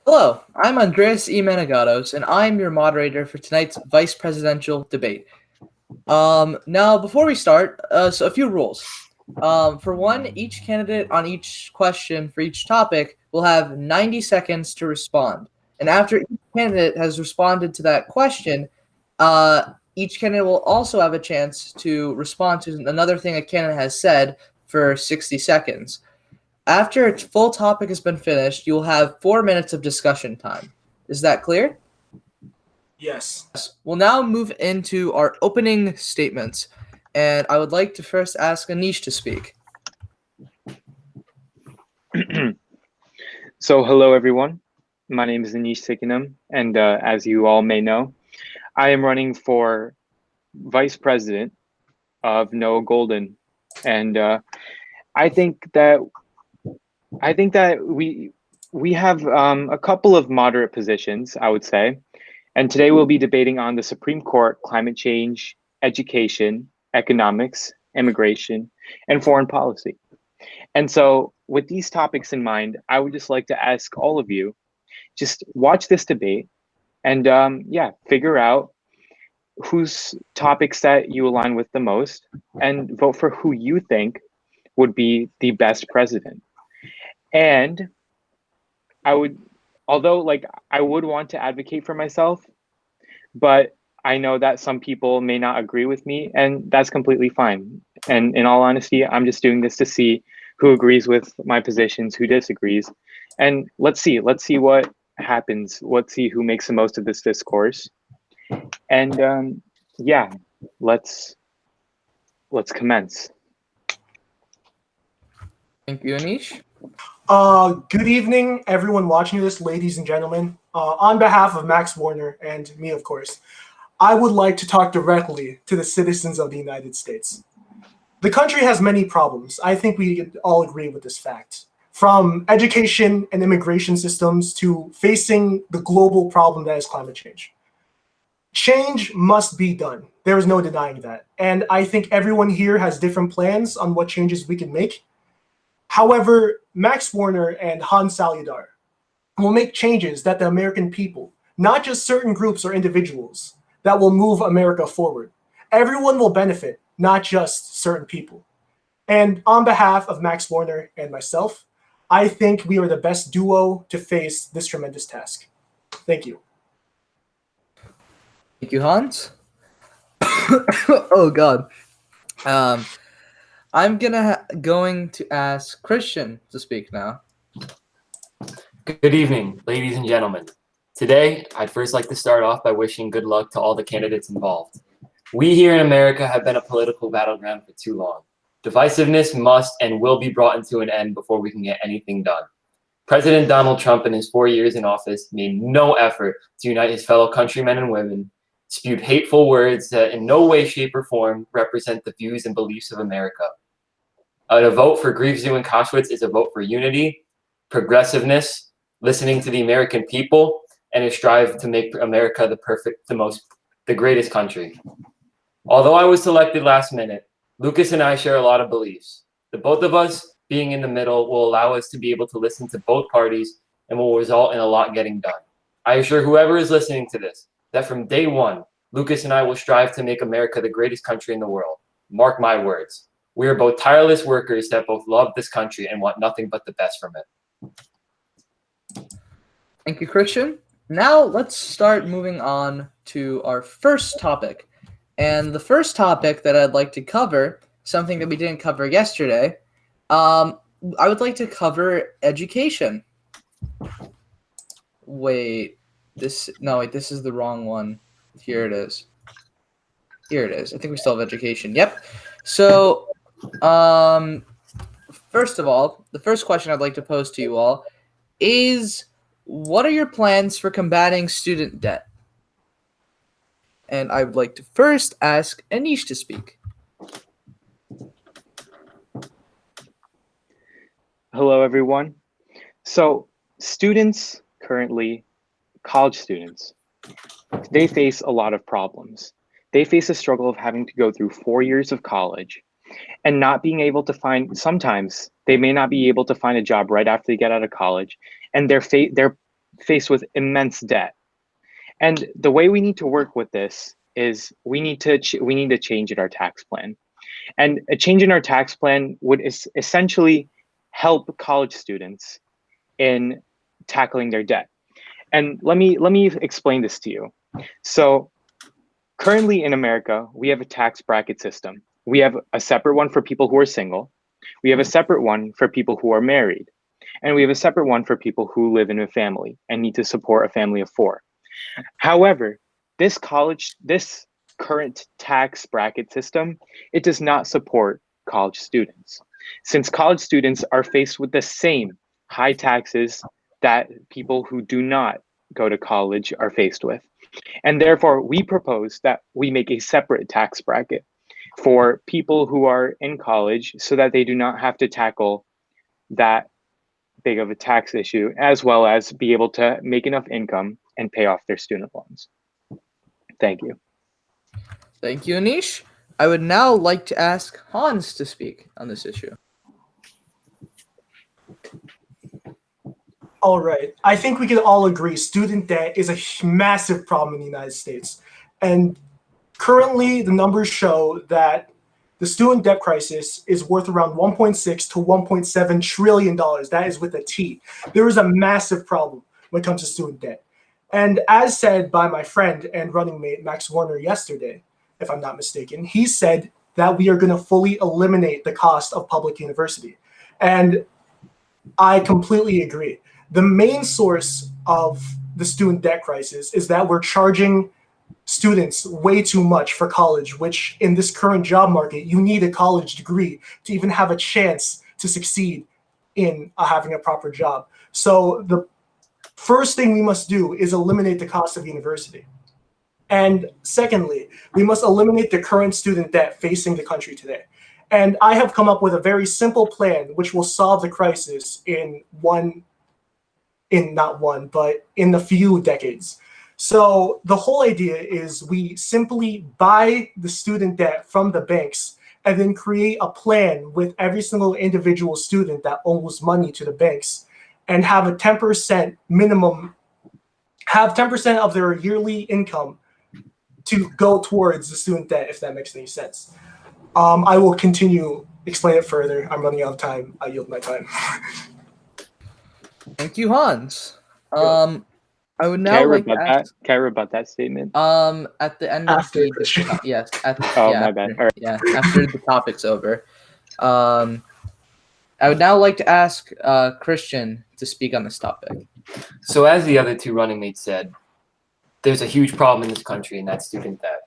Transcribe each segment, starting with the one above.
Hello, I'm Andreas E. Menegaudos, and I'm your moderator for tonight's vice presidential debate. Now, before we start, so a few rules. For one, each candidate on each question for each topic will have 90 seconds to respond. And after each candidate has responded to that question, each candidate will also have a chance to respond to another thing a candidate has said for 60 seconds. After a full topic has been finished, you will have 4 minutes of discussion time. Is that clear? Yes. We'll now move into our opening statements, and I would like to first ask Anish to speak. So, hello everyone. My name is Anish Sikkinam, and as you all may know, I am running for vice president of Noah Golden, and I think that we have a couple of moderate positions, I would say, and today we'll be debating on the Supreme Court, climate change, education, economics, immigration, and foreign policy. And so, with these topics in mind, I would just like to ask all of you, just watch this debate and figure out whose topics that you align with the most and vote for who you think would be the best president. And I would, although like I would want to advocate for myself, but I know that some people may not agree with me, and that's completely fine. And in all honesty, I'm just doing this to see who agrees with my positions, who disagrees. And let's see what happens. Let's see who makes the most of this discourse. And yeah, let's commence. Thank you, Anish. Good evening, everyone watching this, ladies and gentlemen. On behalf of Max Warner and me, of course, I would like to talk directly to the citizens of the United States. The country has many problems. I think we all agree with this fact. From education and immigration systems to facing the global problem that is climate change. Change must be done. There is no denying that. And I think everyone here has different plans on what changes we can make. However, Max Warner and Hans Saludar will make changes that the American people, not just certain groups or individuals, that will move America forward. Everyone will benefit, not just certain people. And on behalf of Max Warner and myself, I think we are the best duo to face this tremendous task. Thank you. Thank you, Hans. Oh God. I'm going to ask Christian to speak now. Good evening, ladies and gentlemen. Today, I'd first like to start off by wishing good luck to all the candidates involved. We here in America have been a political battleground for too long. Divisiveness must and will be brought into an end before we can get anything done. President Donald Trump in his 4 years in office made no effort to unite his fellow countrymen and women, spewed hateful words that in no way, shape, or form represent the views and beliefs of America. A vote for Greaves-Zoo and Koshwitz is a vote for unity, progressiveness, listening to the American people, and a strive to make America the greatest country. Although I was selected last minute, Lucas and I share a lot of beliefs. The both of us being in the middle will allow us to be able to listen to both parties and will result in a lot getting done. I assure whoever is listening to this that from day one, Lucas and I will strive to make America the greatest country in the world. Mark my words. We are both tireless workers that both love this country and want nothing but the best from it. Thank you, Christian. Now let's start moving on to our first topic. And the first topic that I'd like to cover, something that we didn't cover yesterday, I would like to cover education. This is the wrong one. Here it is. I think we still have education. Yep. So, first of all, the first question I'd like to pose to you all is, what are your plans for combating student debt? And I would like to first ask Anish to speak. Hello, everyone. So, students currently, college students, they face a lot of problems. They face a struggle of having to go through 4 years of college and not being able to sometimes they may not be able to find a job right after they get out of college. And they're faced with immense debt. And the way we need to work with this is we need to change in our tax plan. And a change in our tax plan would essentially help college students in tackling their debt. And let me explain this to you. So currently in America, we have a tax bracket system. We have a separate one for people who are single. We have a separate one for people who are married. And we have a separate one for people who live in a family and need to support a family of 4. However, this current tax bracket system, it does not support college students, since college students are faced with the same high taxes that people who do not go to college are faced with. And therefore, we propose that we make a separate tax bracket for people who are in college so that they do not have to tackle that big of a tax issue, as well as be able to make enough income and pay off their student loans. Thank you. Thank you, Anish. I would now like to ask Hans to speak on this issue. All right. I think we can all agree student debt is a massive problem in the United States. And currently, the numbers show that the student debt crisis is worth around $1.6 to $1.7 trillion. That is with a T. There is a massive problem when it comes to student debt. And as said by my friend and running mate, Max Warner, yesterday, if I'm not mistaken, he said that we are going to fully eliminate the cost of public university. And I completely agree. The main source of the student debt crisis is that we're charging students way too much for college, which in this current job market, you need a college degree to even have a chance to succeed in having a proper job. So the first thing we must do is eliminate the cost of university. And secondly, we must eliminate the current student debt facing the country today. And I have come up with a very simple plan which will solve the crisis in a few decades. So the whole idea is we simply buy the student debt from the banks and then create a plan with every single individual student that owes money to the banks and have a 10% minimum, have 10% of their yearly income to go towards the student debt, if that makes any sense. I will continue, explain it further. I'm running out of time. I yield my time. Thank you, Hans. I would now Can I like to rebut ask, that? Can I rebut that statement? at the end of After the Christian. yes, at the, Oh, yeah, my bad. All right. yeah, after the topic's over. I would now like to ask Christian to speak on this topic. So as the other two running mates said, there's a huge problem in this country, and that's student debt.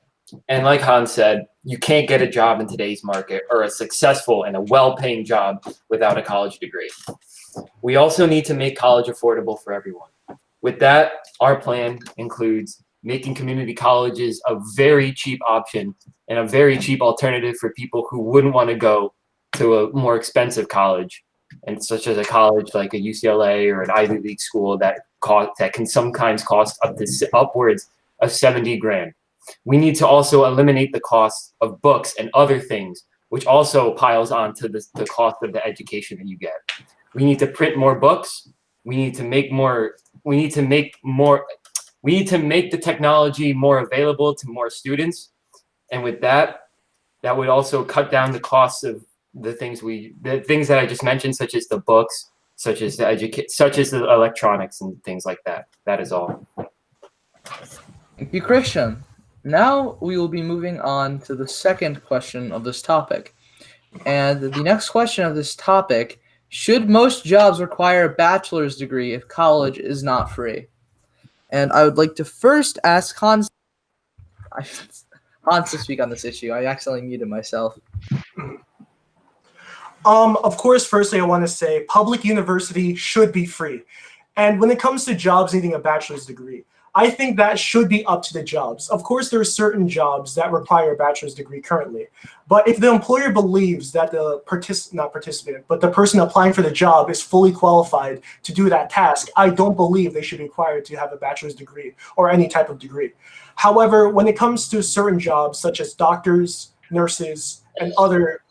And like Hans said, you can't get a job in today's market, or a successful and a well-paying job, without a college degree. We also need to make college affordable for everyone. With that, our plan includes making community colleges a very cheap option and a very cheap alternative for people who wouldn't want to go to a more expensive college, and such as a college like a UCLA or an Ivy League school that can sometimes cost upwards of 70 grand. We need to also eliminate the cost of books and other things, which also piles onto the cost of the education that you get. We need to print more books. We need to make the technology more available to more students. And with that, that would also cut down the costs of the things that I just mentioned, such as the books, such as the electronics and things like that. That is all. Thank you, Christian. Now we will be moving on to the second question of this topic. And the next question of this topic: should most jobs require a bachelor's degree if college is not free? And I would like to first ask Hans to speak on this issue. I accidentally muted myself. Of course, firstly, I want to say public university should be free. And when it comes to jobs needing a bachelor's degree, I think that should be up to the jobs. Of course, there are certain jobs that require a bachelor's degree currently. But if the employer believes that the the person applying for the job is fully qualified to do that task, I don't believe they should be required to have a bachelor's degree or any type of degree. However, when it comes to certain jobs such as doctors, nurses, and other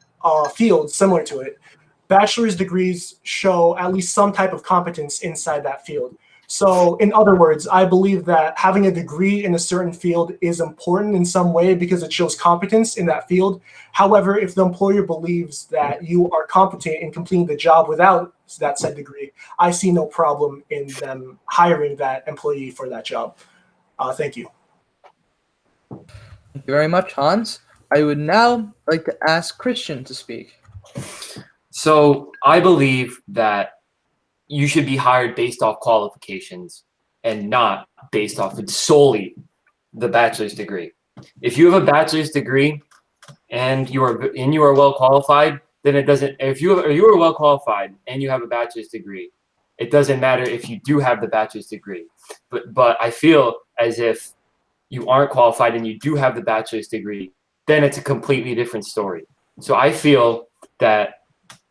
fields similar to it, bachelor's degrees show at least some type of competence inside that field. So, in other words, I believe that having a degree in a certain field is important in some way because it shows competence in that field. However, if the employer believes that you are competent in completing the job without that said degree, I see no problem in them hiring that employee for that job. Thank you. Thank you very much, Hans. I would now like to ask Christian to speak. So I believe that you should be hired based off qualifications and not based off of solely the bachelor's degree. If you have a bachelor's degree and you are well qualified, then it doesn't. If you are well qualified and you have a bachelor's degree, it doesn't matter if you do have the bachelor's degree. But I feel as if you aren't qualified and you do have the bachelor's degree, then it's a completely different story. So I feel that,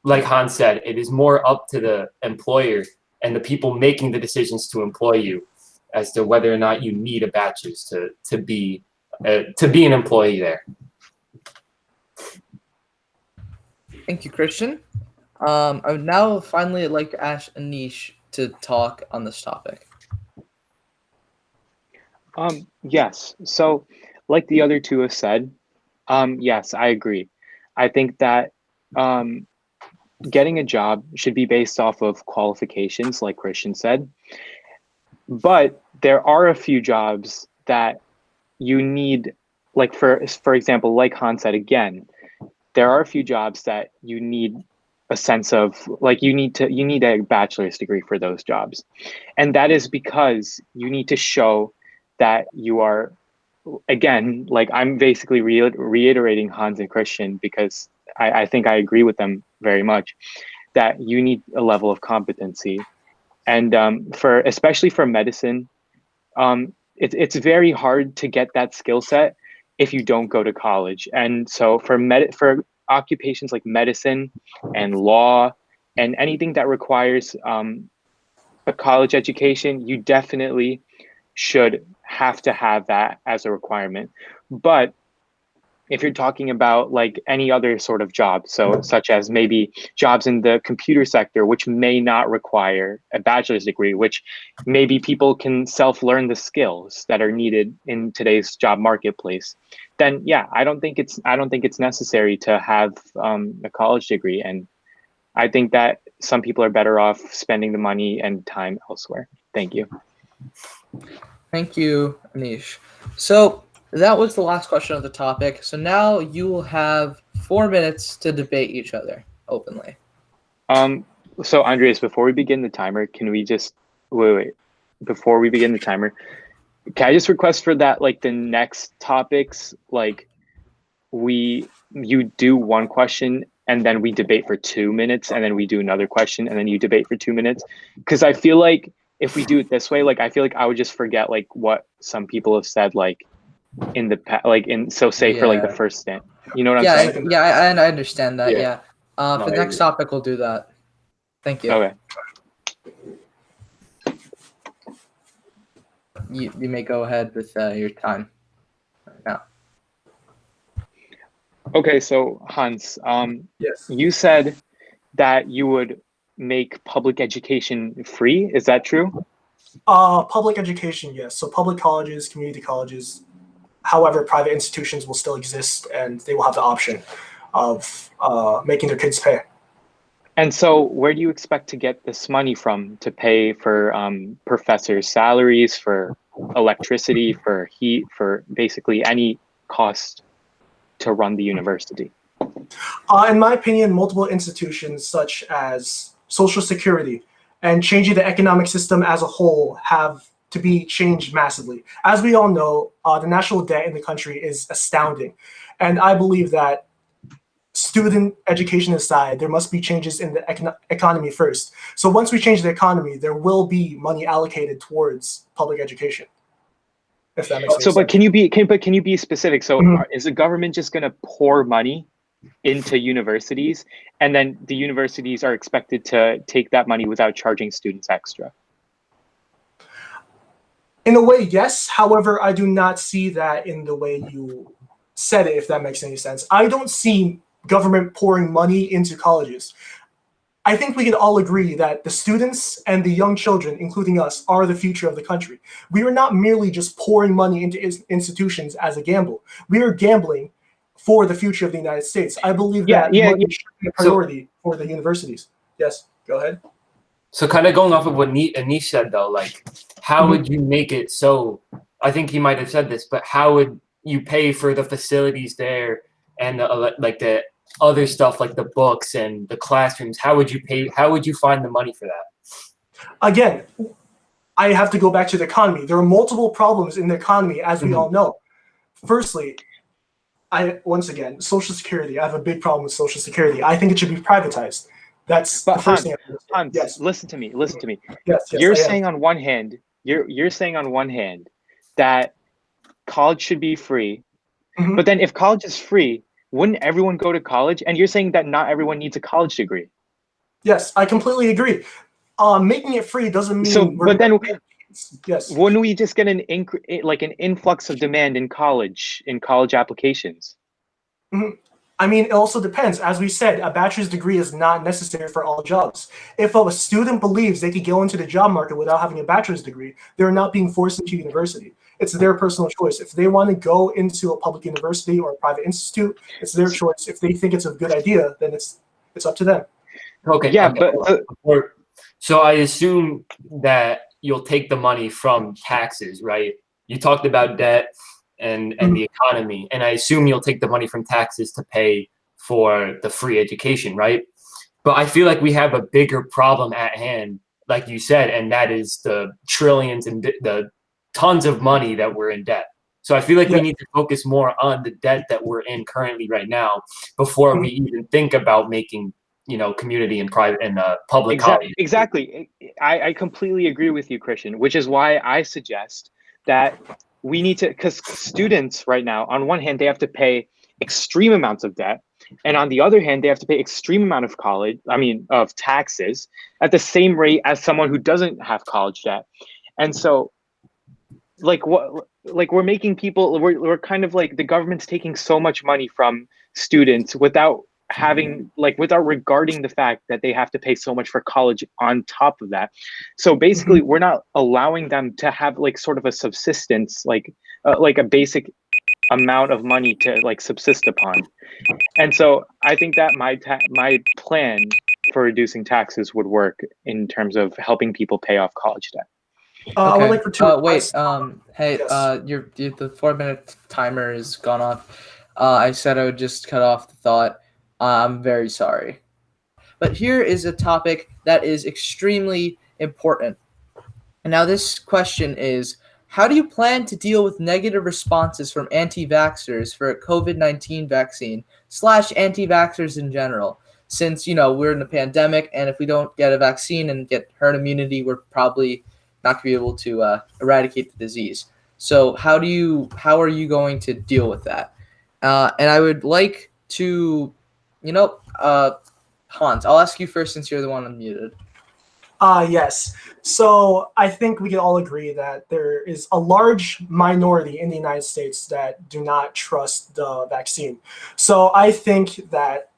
like Hans said, it is more up to the employer and the people making the decisions to employ you as to whether or not you need a bachelor's to be an employee there. Thank you, Christian. I would now finally like to ask Anish to talk on this topic. Yes. So, like the other two have said, yes, I agree. I think that getting a job should be based off of qualifications, like Christian said. But there are a few jobs that you need, like for example, like Hans said again, there are a few jobs that you need a sense of, like you need a bachelor's degree for those jobs. And that is because you need to show that you are, again, like I'm basically reiterating Hans and Christian because I think I agree with them very much, that you need a level of competency. And especially for medicine, it's very hard to get that skill set if you don't go to college. And so for occupations like medicine and law and anything that requires a college education, you definitely should have to have that as a requirement. But if you're talking about like any other sort of job, so such as maybe jobs in the computer sector, which may not require a bachelor's degree, which maybe people can self-learn the skills that are needed in today's job marketplace, then yeah, I don't think it's necessary to have a college degree. And I think that some people are better off spending the money and time elsewhere. Thank you. Thank you, Anish. So that was the last question of the topic. So now you will have 4 minutes to debate each other openly. So Andreas, before we begin the timer, can we just wait? Before we begin the timer, can I just request for that, like the next topics, like you do one question and then we debate for 2 minutes, and then we do another question and then you debate for 2 minutes? Because I feel like if we do it this way, like I feel like I would just forget like what some people have said, like in the for like the first stand, you know what I'm saying? I understand that. Yeah. For the next topic, we'll do that. Thank you. Okay. You may go ahead with your time now. Okay, so Hans, Yes. you said that you would make public education free. Is that true? Public education, yes. So public colleges, community colleges. However, private institutions will still exist, and they will have the option of making their kids pay. And so where do you expect to get this money from to pay for professors' salaries, for electricity, for heat, for basically any cost to run the university? In my opinion, multiple institutions such as Social Security and changing the economic system as a whole have to be changed massively. As we all know, the national debt in the country is astounding. And I believe that student education aside, there must be changes in the economy first. So once we change the economy, there will be money allocated towards public education. If that makes sense. But can you be specific? So is the government just going to pour money into universities, and then the universities are expected to take that money without charging students extra? In a way, yes. However, I do not see that in the way you said it, if that makes any sense. I don't see government pouring money into colleges. I think we can all agree that the students and the young children, including us, are the future of the country. We are not merely just pouring money into institutions as a gamble. We are gambling for the future of the United States. I believe Yeah, that yeah, money should be a priority for the universities. Yes, go ahead. So kind of going off of what Anish said though, like how would you make it so? I think he might have said this, but how would you pay for the facilities there and like the other stuff like the books and the classrooms? How would you pay? How would you find the money for that? Again, I have to go back to the economy. There are multiple problems in the economy, as we all know. Firstly, once again, Social Security. I have a big problem with Social Security. I think it should be privatized. That's But the first thing. Hans, Yes. listen to me. Yes. You're saying on one hand, you're saying on one hand that college should be free, Mhm. but then if college is free, wouldn't everyone go to college? And you're saying that not everyone needs a college degree. Yes, I completely agree. Making it free doesn't mean. So, but then yes. wouldn't we just get an influx of demand in college applications? Mhm. I mean, it also depends. As we said, a bachelor's degree is not necessary for all jobs. If a student believes they could go into the job market without having a bachelor's degree, they're not being forced into university. It's their personal choice. If they want to go into a public university or a private institute, it's their choice. If they think it's a good idea, then it's up to them. Okay. Yeah, So I assume that you'll take the money from taxes, right? You talked about debt and the economy, and I assume you'll take the money from taxes to pay for the free education, right? But I feel like we have a bigger problem at hand, like you said, and that is the trillions and the tons of money that we're in debt. So I feel like we need to focus more on the debt that we're in currently right now before we even think about making community and private and public college. Exactly. I completely agree with you, Christian, which is why I suggest that we need to, because students right now, on one hand, they have to pay extreme amounts of debt. And on the other hand, they have to pay extreme amount of taxes at the same rate as someone who doesn't have college debt. And so we're making people, we're kind of like the government's taking so much money from students without regarding the fact that they have to pay so much for college on top of that. So basically we're not allowing them to have like sort of a subsistence, like a basic amount of money to like subsist upon. And so I think that my plan for reducing taxes would work in terms of helping people pay off college debt. I would like for two. Wait. Hey. Yes. The 4-minute timer has gone off. I said I would just cut off the thought. I'm very sorry. But here is a topic that is extremely important. And now this question is, how do you plan to deal with negative responses from anti-vaxxers for a COVID-19 vaccine / anti-vaxxers in general? Since, we're in a pandemic, and if we don't get a vaccine and get herd immunity, we're probably not going to be able to eradicate the disease. So how are you going to deal with that? And I would like to, Hans, I'll ask you first since you're the one unmuted. Yes. So I think we can all agree that there is a large minority in the United States that do not trust the vaccine. So I think that,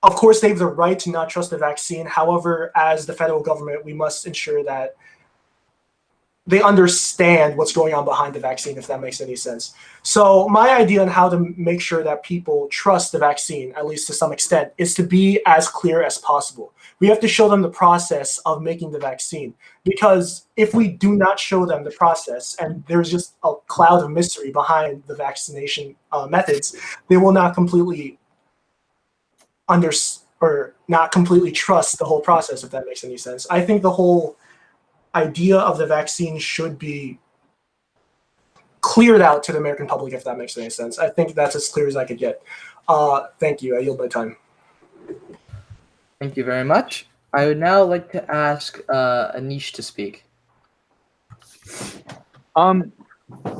of course, they have the right to not trust the vaccine. However, as the federal government, we must ensure that they understand what's going on behind the vaccine, if that makes any sense. So my idea on how to make sure that people trust the vaccine, at least to some extent, is to be as clear as possible. We have to show them the process of making the vaccine, because if we do not show them the process and there's just a cloud of mystery behind the vaccination methods, they will not completely not completely trust the whole process, if that makes any sense. I think the whole idea of the vaccine should be cleared out to the American public, if that makes any sense. I think that's as clear as I could get. Thank you. I yield my time. Thank you very much. I would now like to ask Anish to speak.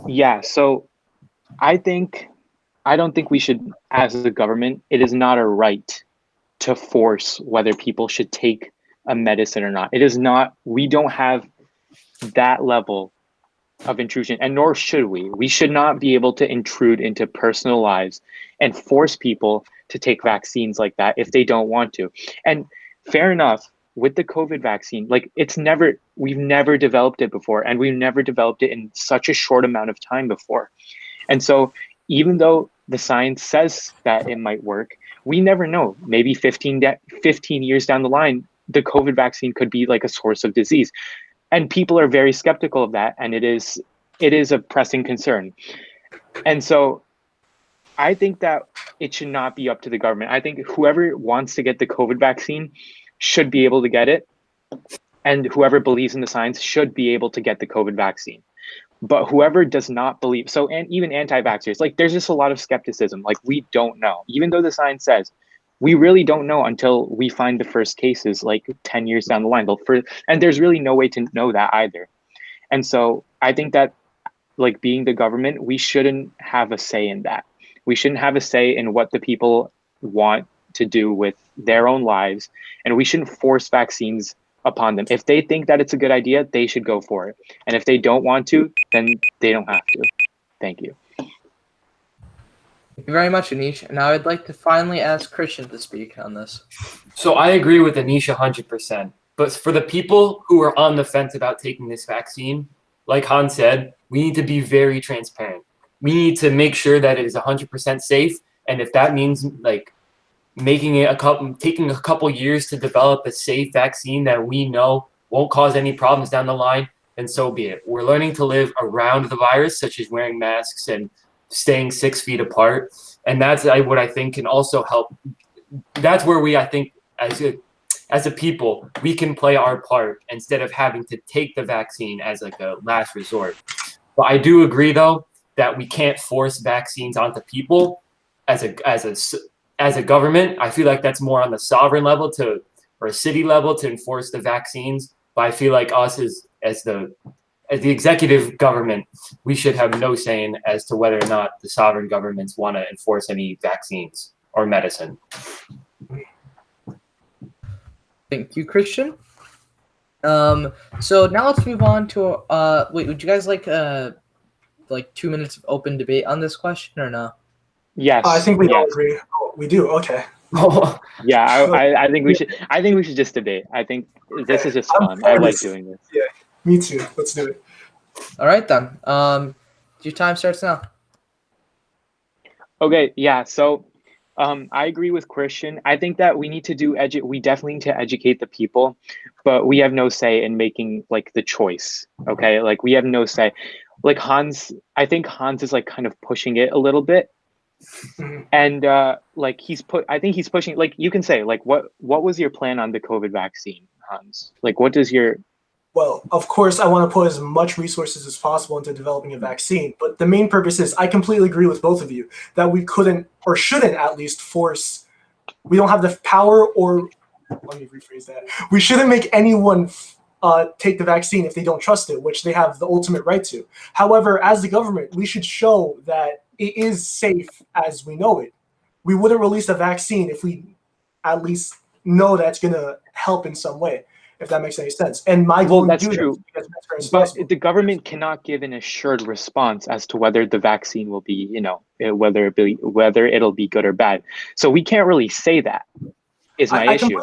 Yeah, so I don't think we should, as a government, it is not a right to force whether people should take a medicine or not. It is not, we don't have that level of intrusion, and nor should we. We should not be able to intrude into personal lives and force people to take vaccines like that if they don't want to. And fair enough. With the COVID vaccine, like we've never developed it before, and we've never developed it in such a short amount of time before. And so even though the science says that it might work, we never know. Maybe 15 years down the line, the COVID vaccine could be like a source of disease. And people are very skeptical of that. And it is a pressing concern. And so I think that it should not be up to the government. I think whoever wants to get the COVID vaccine should be able to get it. And whoever believes in the science should be able to get the COVID vaccine. But whoever does not believe, and even anti-vaxxers, like there's just a lot of skepticism. Like we don't know, even though the science says, we really don't know until we find the first cases like 10 years down the line. And there's really no way to know that either. And so I think that like being the government, we shouldn't have a say in that. We shouldn't have a say in what the people want to do with their own lives. And we shouldn't force vaccines upon them. If they think that it's a good idea, they should go for it. And if they don't want to, then they don't have to. Thank you. Thank you very much, Anish. Now I'd like to finally ask Christian to speak on this. So I agree with Anish 100%. But for the people who are on the fence about taking this vaccine, like Han said, we need to be very transparent. We need to make sure that it is 100% safe. And if that means like taking a couple years to develop a safe vaccine that we know won't cause any problems down the line, then so be it. We're learning to live around the virus, such as wearing masks and staying 6 feet apart. And that's what I think can also help. That's where I think, as a people, we can play our part instead of having to take the vaccine as like a last resort. But I do agree, though, that we can't force vaccines onto people as a government. I feel like that's more on the sovereign level or a city level to enforce the vaccines. But I feel like us as the executive government, we should have no say as to whether or not the sovereign governments want to enforce any vaccines or medicine. Thank you, Christian. So now let's move on to wait, would you guys like 2 minutes of open debate on this question or no? Yes. I think we yes. all agree. Oh, we do. Okay. Yeah, I think we should. I think we should just debate. I think this is just fun. I like doing this. Yeah, me too. Let's do it. All right then. Your time starts now. Okay. Yeah. So, I agree with Christian. I think that we need to we definitely need to educate the people, but we have no say in making like the choice. Okay. Like we have no say. Like I think Hans is like kind of pushing it a little bit. And like I think he's pushing, like you can say, like what was your plan on the COVID vaccine, Hans? Like what does your Well, of course, I want to put as much resources as possible into developing a vaccine. But the main purpose is, I completely agree with both of you that we couldn't or shouldn't at least force. We don't have the power, or let me rephrase that. We shouldn't make anyone take the vaccine if they don't trust it, which they have the ultimate right to. However, as the government, we should show that it is safe as we know it. We wouldn't release a vaccine if we at least know that's going to help in some way, if that makes any sense. And my goal that's to do true. That is as transparent as But possible. the government cannot give an assured response as to whether the vaccine will be, whether it'll be good or bad. So we can't really say that. Is my issue.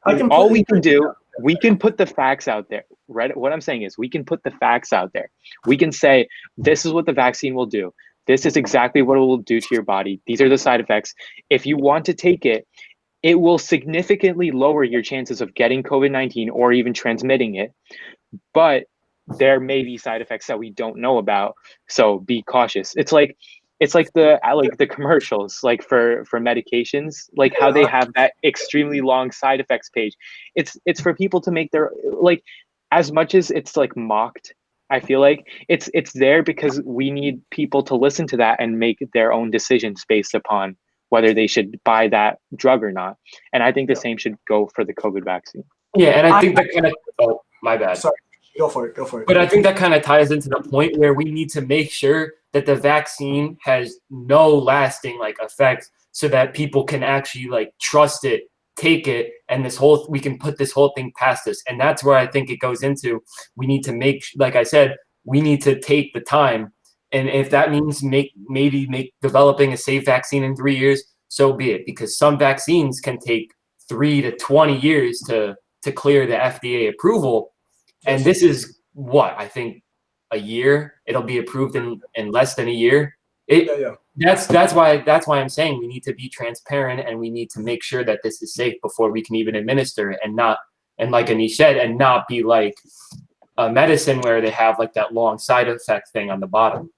All we can do, we can put the facts out there. Right? What I'm saying is, we can put the facts out there. We can say, this is what the vaccine will do. This is exactly what it will do to your body. These are the side effects. If you want to take it, it will significantly lower your chances of getting COVID-19 or even transmitting it. But there may be side effects that we don't know about. So be cautious. It's like the commercials, like for medications, like how they have that extremely long side effects page. It's for people to make their, like, as much as it's like mocked, I feel like it's there because we need people to listen to that and make their own decisions based upon whether they should buy that drug or not. And I think the same should go for the COVID vaccine. Yeah, and I think that kind of, oh, my bad. Sorry, go for it. But I think that kind of ties into the point where we need to make sure that the vaccine has no lasting like effects, so that people can actually like trust it, take it, and we can put this whole thing past us. And that's where I think it goes into, we need to like I said, we need to take the time. And if that means maybe developing a safe vaccine in 3 years, so be it. Because some vaccines can take 3 to 20 years to clear the FDA approval. And this is what I think a year. It'll be approved in less than a year. That's why I'm saying we need to be transparent and we need to make sure that this is safe before we can even administer it, and like Anish said, and not be like a medicine where they have like that long side effect thing on the bottom.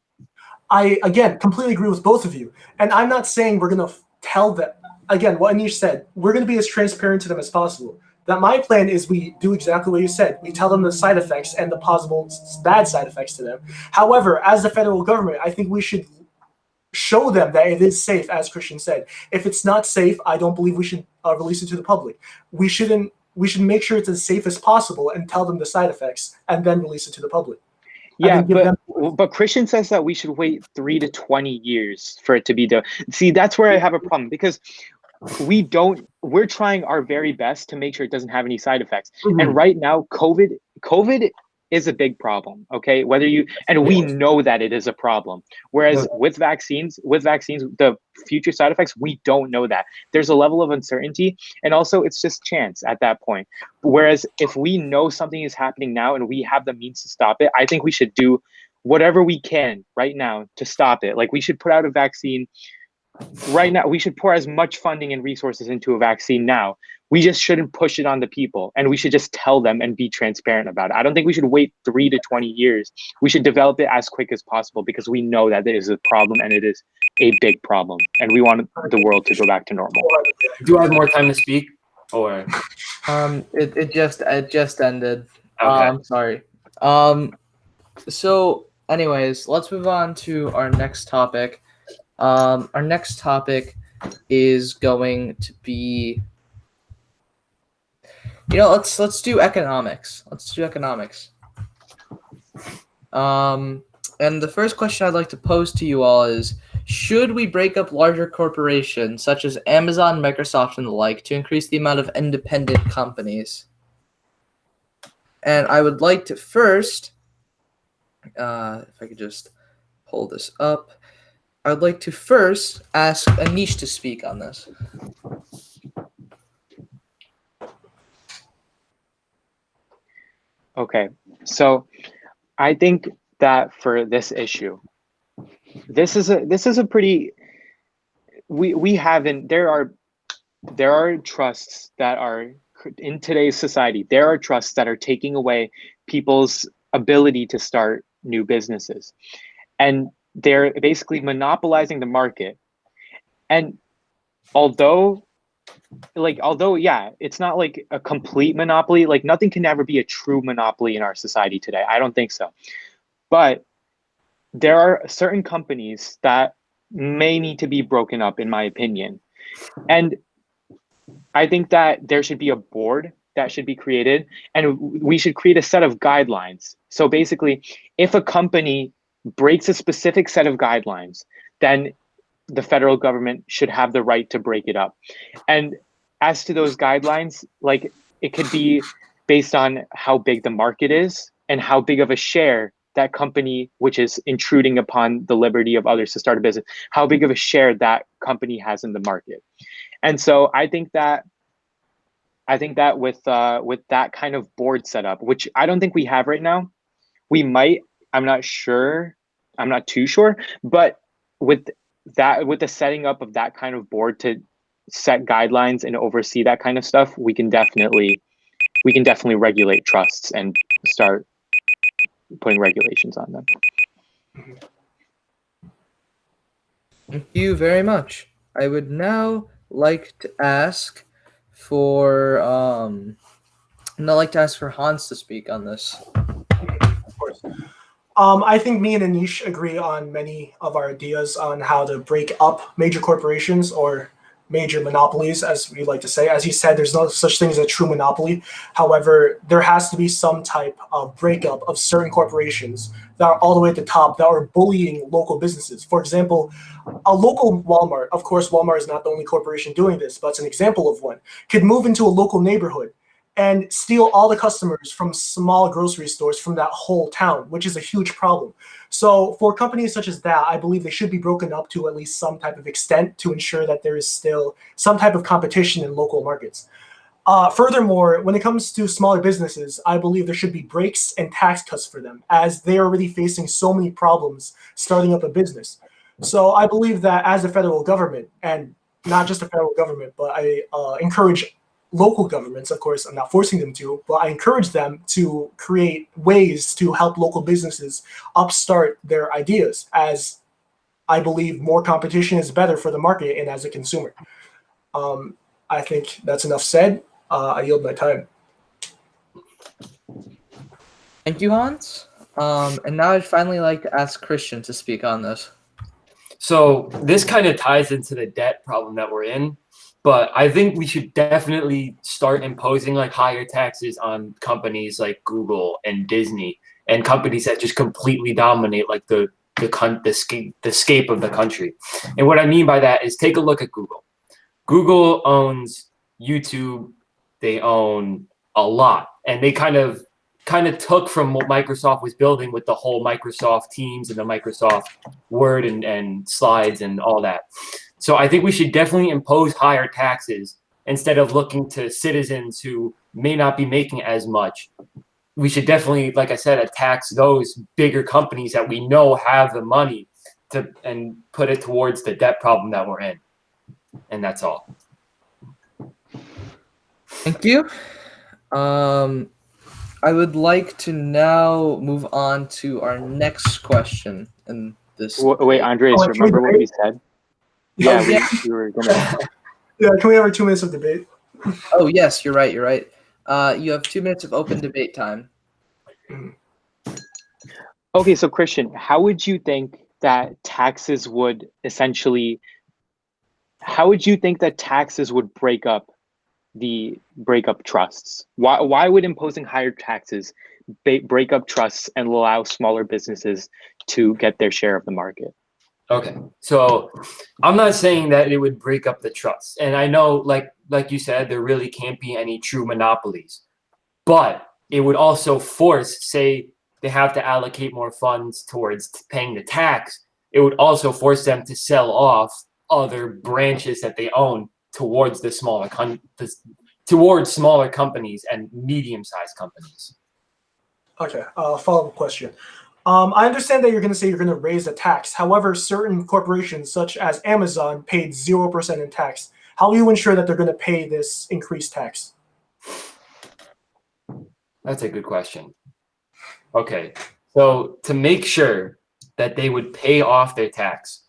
I, again, completely agree with both of you. And I'm not saying we're going to tell them, again, what Anish said, we're going to be as transparent to them as possible. That my plan is we do exactly what you said. We tell them the side effects and the possible bad side effects to them. However, as the federal government, I think we should show them that it is safe, as Christian said. If it's not safe, I don't believe we should release it to the public. We should make sure it's as safe as possible and tell them the side effects and then release it to the public. Yeah, but Christian says that we should wait 3 to 20 years for it to be done. See, that's where I have a problem, because we're trying our very best to make sure it doesn't have any side effects. Mm-hmm. And right now, COVID is a big problem, okay? We know that it is a problem. Whereas with vaccines, the future side effects, we don't know that. There's a level of uncertainty, and also it's just chance at that point. Whereas if we know something is happening now and we have the means to stop it, I think we should do whatever we can right now to stop it. Like, we should put out a vaccine right now. We should pour as much funding and resources into a vaccine now. We just shouldn't push it on the people, and we should just tell them and be transparent about it. I don't think we should wait 3 to 20 years. We should develop it as quick as possible, because we know that it is a problem, and it is a big problem, and we want the world to go back to normal. Do I have more time to speak, or? It just ended. Okay. I'm sorry. So anyways, let's move on to our next topic. Our next topic is going to be, let's do economics. And the first question I'd like to pose to you all is, should we break up larger corporations such as Amazon, Microsoft, and the like to increase the amount of independent companies? And I would like to first, if I could just pull this up, I'd like to first ask Anish to speak on this. Okay, so I think that for this issue, this is a pretty, there are trusts that are in today's society. There are trusts that are taking away people's ability to start new businesses, and they're basically monopolizing the market. And although yeah, it's not like a complete monopoly, like nothing can ever be a true monopoly in our society today. I don't think so. But there are certain companies that may need to be broken up, in my opinion. And I think that there should be a board that should be created, and we should create a set of guidelines. So basically, if a company breaks a specific set of guidelines, then the federal government should have the right to break it up. And as to those guidelines, like, it could be based on how big the market is and how big of a share that company, which is intruding upon the liberty of others to start a business, how big of a share that company has in the market. And so I think that with that kind of board setup, which I don't think we have right now, we might, I'm not too sure, but with the setting up of that kind of board to set guidelines and oversee that kind of stuff, we can definitely regulate trusts and start putting regulations on them. Thank you very much. I would now like to ask for Hans to speak on this. Of course. I think me and Anish agree on many of our ideas on how to break up major corporations, or major monopolies, as we like to say. As he said, there's no such thing as a true monopoly. However, there has to be some type of breakup of certain corporations that are all the way at the top that are bullying local businesses. For example, a local Walmart, of course, Walmart is not the only corporation doing this, but it's an example of one, could move into a local neighborhood and steal all the customers from small grocery stores from that whole town, which is a huge problem. So for companies such as that, I believe they should be broken up to at least some type of extent to ensure that there is still some type of competition in local markets. Furthermore, when it comes to smaller businesses, I believe there should be breaks and tax cuts for them, as they are already facing so many problems starting up a business. So I believe that as a federal government, and not just the federal government, but I encourage local governments, of course, I'm not forcing them to, but I encourage them to create ways to help local businesses upstart their ideas, as I believe more competition is better for the market and as a consumer. I think that's enough said. I yield my time. Thank you, Hans. And now I'd finally like to ask Christian to speak on this. So this kind of ties into the debt problem that we're in, but I think we should definitely start imposing like higher taxes on companies like Google and Disney and companies that just completely dominate like the scape of the country. And what I mean by that is take a look at Google. Google owns YouTube. They own a lot, and they kind of took from what Microsoft was building with the whole Microsoft Teams and the Microsoft Word and slides and all that. So I think we should definitely impose higher taxes instead of looking to citizens who may not be making as much. We should definitely, like I said, tax those bigger companies that we know have the money to and put it towards the debt problem that we're in. And that's all. Thank you. I would like to now move on to our next question in this. Wait, Andres, Oh, remember what we said? Yeah, We were gonna. Yeah, can we have our 2 minutes of debate? Oh, yes, you're right. You're right. You have 2 minutes of open debate time. Okay, so Christian, how would you think that taxes would essentially? How would you think that taxes would break up trusts? Why would imposing higher taxes break up trusts and allow smaller businesses to get their share of the market? Okay, so I'm not saying that it would break up the trust, and I know, like you said, there really can't be any true monopolies, but it would also force, say, they have to allocate more funds towards paying the tax. It would also force them to sell off other branches that they own towards the smaller companies and medium-sized companies. Okay, follow-up question. I understand that you're going to say you're going to raise the tax. However, certain corporations, such as Amazon, paid 0% in tax. How do you ensure that they're going to pay this increased tax? That's a good question. Okay, so to make sure that they would pay off their tax,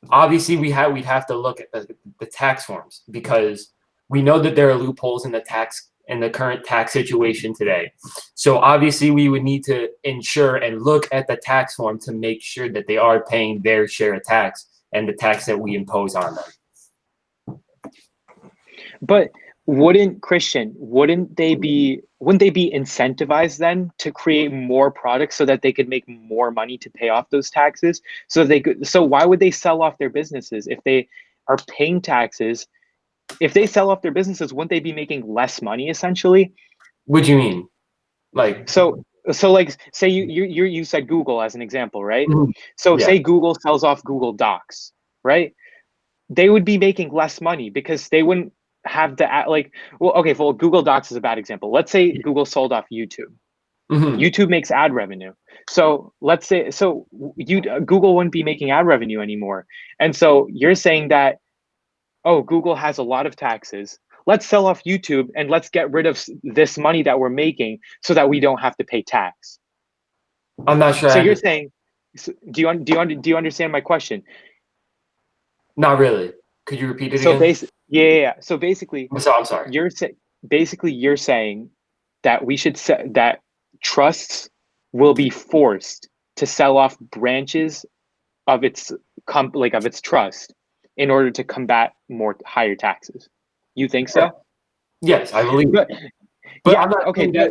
obviously we'd have to look at the tax forms, because we know that there are loopholes in the current tax situation today. So obviously we would need to ensure and look at the tax form to make sure that they are paying their share of tax and the tax that we impose on them. But wouldn't they be incentivized then to create more products so that they could make more money to pay off those taxes? So why would they sell off their businesses if they are paying taxes? If they sell off their businesses, wouldn't they be making less money essentially? What do you mean? Like, so like, say you said Google as an example, right? Mhm. So Yeah. say Google sells off Google Docs, right? They would be making less money because they wouldn't have to Google Docs is a bad example. Let's say Google sold off YouTube. Mhm. YouTube makes ad revenue. So let's say Google wouldn't be making ad revenue anymore. And so you're saying that, oh, Google has a lot of taxes. Let's sell off YouTube and let's get rid of this money that we're making so that we don't have to pay tax. I'm not sure. So you're saying, do you understand my question? Not really. Could you repeat it So again? yeah. So basically, I'm sorry. You're saying that that trusts will be forced to sell off branches of its trust in order to combat higher taxes. You think so? Yes, I believe. But But yeah,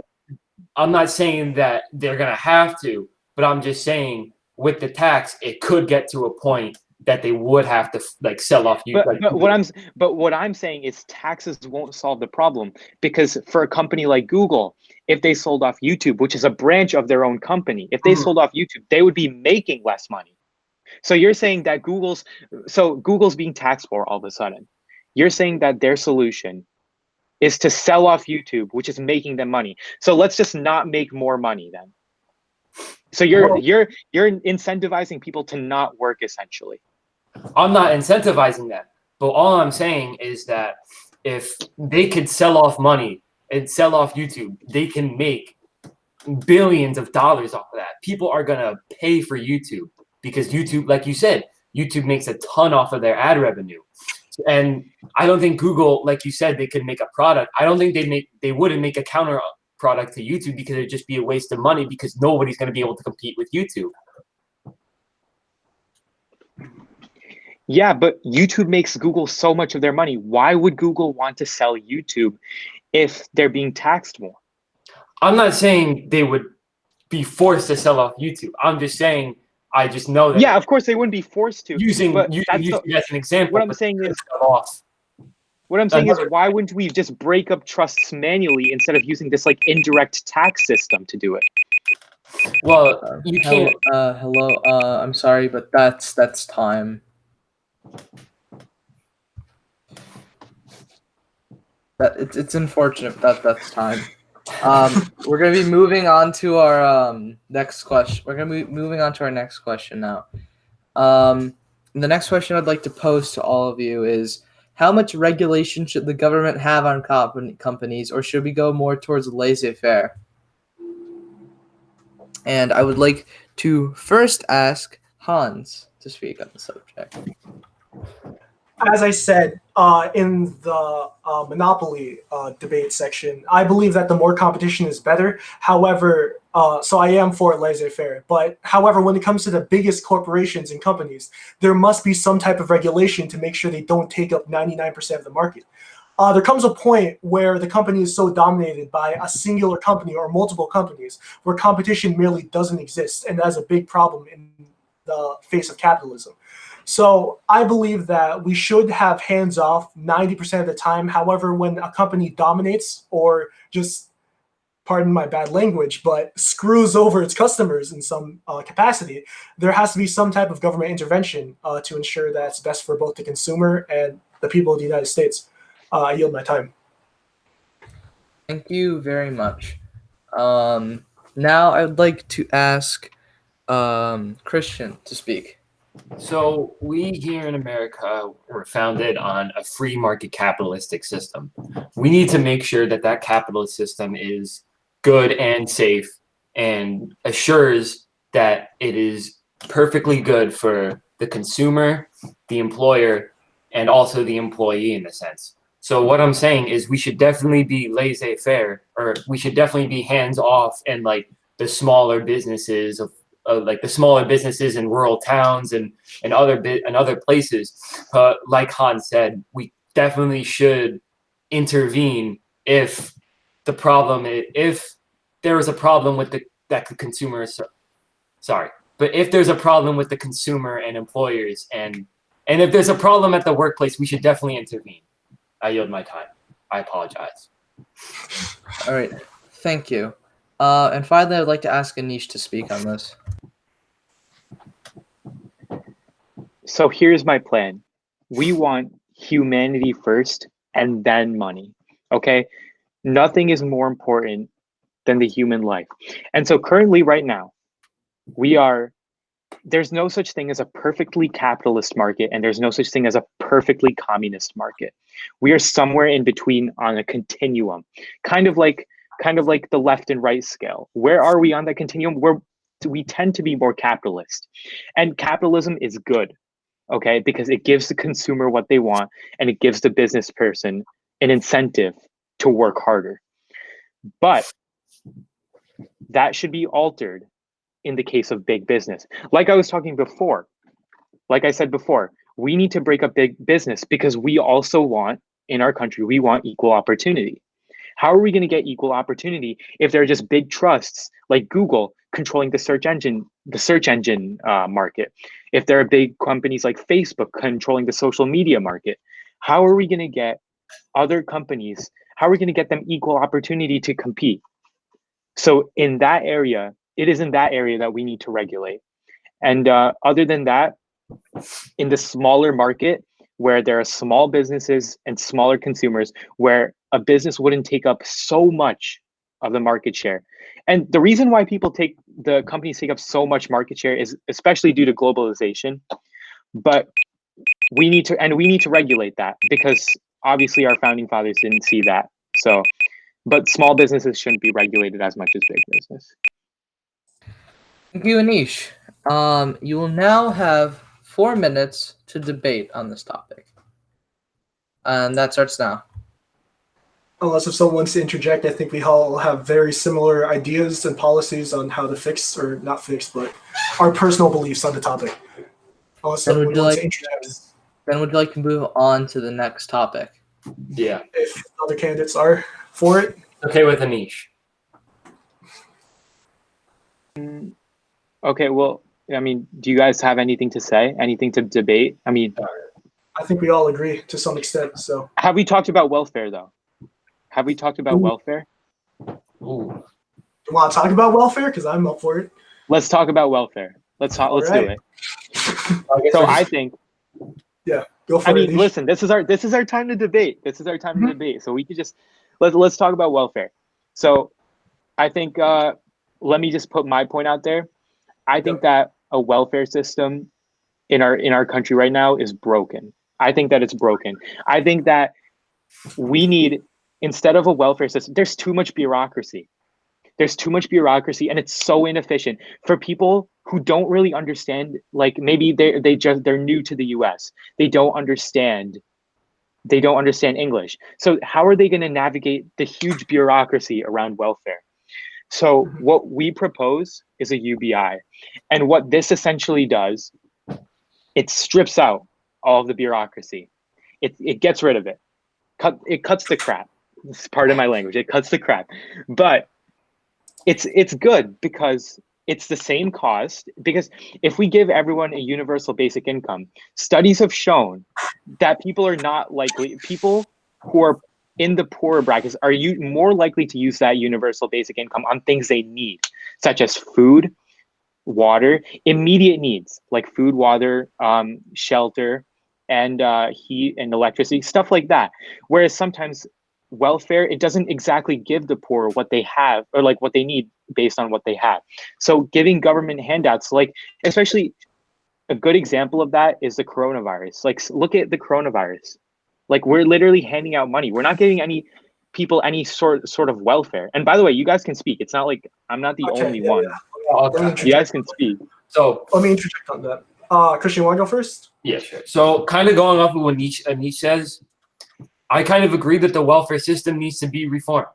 I'm not saying that they're gonna have to, but I'm just saying with the tax, it could get to a point that they would have to like sell off you. But what I'm saying is taxes won't solve the problem, because for a company like Google, if they sold off YouTube, which is a branch of their own company, if they sold off YouTube, they would be making less money. So you're saying that Google's being taxed more all of a sudden. You're saying that their solution is to sell off YouTube, which is making them money. So let's just not make more money then. So you're incentivizing people to not work, essentially. I'm not incentivizing that, but all I'm saying is that if they could sell off money and sell off YouTube, they can make billions of dollars off of that. People are gonna pay for YouTube because YouTube, like you said, YouTube makes a ton off of their ad revenue. And I don't think Google, like you said, they could make a product. I don't think they wouldn't make a counter product to YouTube, because it'd just be a waste of money, because nobody's going to be able to compete with YouTube. Yeah, but YouTube makes Google so much of their money. Why would Google want to sell YouTube if they're being taxed more? I'm not saying they would be forced to sell off YouTube. I'm just saying, I just know that. Yeah, of course they wouldn't be forced to. Using YouTube as an example. What I'm saying is, why wouldn't we just break up trusts manually instead of using this like indirect tax system to do it? Well, you can't. Hello. I'm sorry, but that's time. It's unfortunate that's time. We're gonna be moving on to our next question. We're gonna be moving on to our next question now. The next question I'd like to pose to all of you is: how much regulation should the government have on companies, or should we go more towards laissez-faire? And I would like to first ask Hans to speak on the subject. As I said in the monopoly debate section, I believe that the more competition is better. However, so I am for laissez-faire. But however, when it comes to the biggest corporations and companies, there must be some type of regulation to make sure they don't take up 99% of the market. There comes a point where the company is so dominated by a singular company or multiple companies where competition merely doesn't exist, and that's a big problem in the face of capitalism. So I believe that we should have hands off 90% of the time. However, when a company dominates or just, pardon my bad language, but screws over its customers in some capacity, there has to be some type of government intervention to ensure that it's best for both the consumer and the people of the United States. I yield my time. Thank you very much. Now I'd like to ask Christian to speak. So we here in America were founded on a free market capitalistic system. We need to make sure that that capitalist system is good and safe and assures that it is perfectly good for the consumer, the employer, and also the employee in a sense. So what I'm saying is we should definitely be laissez-faire, or we should definitely be hands-off in like the smaller businesses of like the smaller businesses in rural towns and other places. Like Hans said, we definitely should intervene if there is a problem with if there's a problem with the consumer and employers, and if there's a problem at the workplace, we should definitely intervene. I yield my time. I apologize. All right, thank you. And finally, I'd like to ask Anish to speak on this. So here's my plan. We want humanity first and then money, okay? Nothing is more important than the human life. And so currently right now, there's no such thing as a perfectly capitalist market, and there's no such thing as a perfectly communist market. We are somewhere in between on a continuum, kind of like the left and right scale. Where are we on that continuum? We tend to be more capitalist, and capitalism is good, okay? Because it gives the consumer what they want, and it gives the business person an incentive to work harder. But that should be altered in the case of big business. Like I said before, we need to break up big business because we also want, in our country, we want equal opportunity. How are we going to get equal opportunity if there are just big trusts like Google controlling the search engine market? If there are big companies like Facebook controlling the social media market, how are we going to get other companies? How are we going to get them equal opportunity to compete? So in that area, it is in that area that we need to regulate. And other than that, in the smaller market where there are small businesses and smaller consumers, where a business wouldn't take up so much of the market share. And the reason why the companies take up so much market share is especially due to globalization. But we need to regulate that, because obviously our founding fathers didn't see that. So, but small businesses shouldn't be regulated as much as big business. Thank you, Anish. You will now have 4 minutes to debate on this topic. And that starts now. Unless if someone wants to interject, I think we all have very similar ideas and policies on how to fix, or not fix, but our personal beliefs on the topic. Unless Then someone wants to interject. Then would you like to move on to the next topic? Yeah. If other candidates are for it. Okay with Anish. Okay, well, I mean, do you guys have anything to say? Anything to debate? I mean, I think we all agree to some extent. So have we talked about welfare though? Have we talked about welfare? Ooh. you want to talk about welfare? Because I'm up for it. Let's talk about welfare. Let's do right. it. So I think, Go for I it. mean, Nish. listen, this is our time to debate. This is our time to debate. So we could just let's talk about welfare. So I think let me just put my point out there. I think that a welfare system in our country right now is broken. I think that it's broken. I think that we need, instead of a welfare system, there's too much bureaucracy. There's too much bureaucracy, and it's so inefficient for people who don't really understand. Like, maybe they're new to the US. They don't understand English. So how are they going to navigate the huge bureaucracy around welfare? So what we propose is a UBI. And what this essentially does, it strips out all of the bureaucracy. It gets rid of it. It cuts the crap. It's part of my language. It cuts the crap. But it's good because it's the same cost. Because if we give everyone a universal basic income, studies have shown that people who are in the poorer brackets are more likely to use that universal basic income on things they need, such as food, water, immediate needs like food, water, shelter, and heat and electricity, stuff like that. Whereas sometimes welfare, it doesn't exactly give the poor what they have, or like what they need based on what they have. So giving government handouts, like, especially a good example of that is the coronavirus. Like, look at the coronavirus. Like, we're literally handing out money. We're not giving any people any sort of welfare. And by the way, you guys can speak. It's not like I'm not the only one. Okay. You guys can speak. So Let me interject on that. Christian, you want to go first? yeah, sure. So kind of going off of what Anish says, I kind of agree that the welfare system needs to be reformed.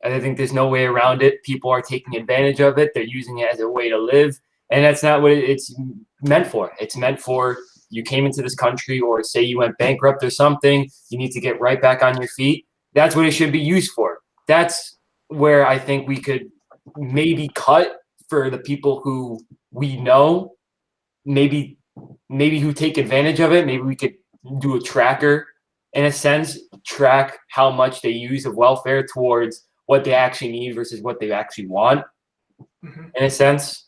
And I think there's no way around it. People are taking advantage of it. They're using it as a way to live. And that's not what it's meant for. It's meant for, you came into this country, or say you went bankrupt or something, you need to get right back on your feet. That's what it should be used for. That's where I think we could maybe cut for the people who we know, maybe who take advantage of it. Maybe we could do a tracker, in a sense, track how much they use of welfare towards what they actually need versus what they actually want, in a sense.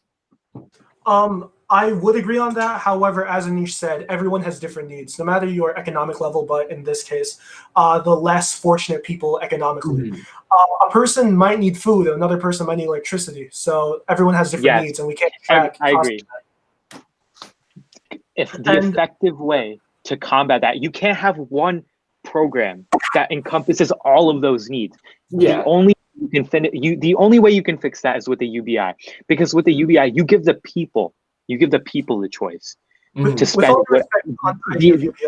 I would agree on that. However, as Anish said, everyone has different needs, no matter your economic level, but in this case, the less fortunate people economically. A person might need food, and another person might need electricity. So everyone has different needs, and we can't track. I agree. If the effective way to combat that, you can't have one program that encompasses all of those needs. Yeah. The only way you can fix that is with the UBI, because with the UBI, you give the people the choice to spend. With all due respect on the idea of UBI,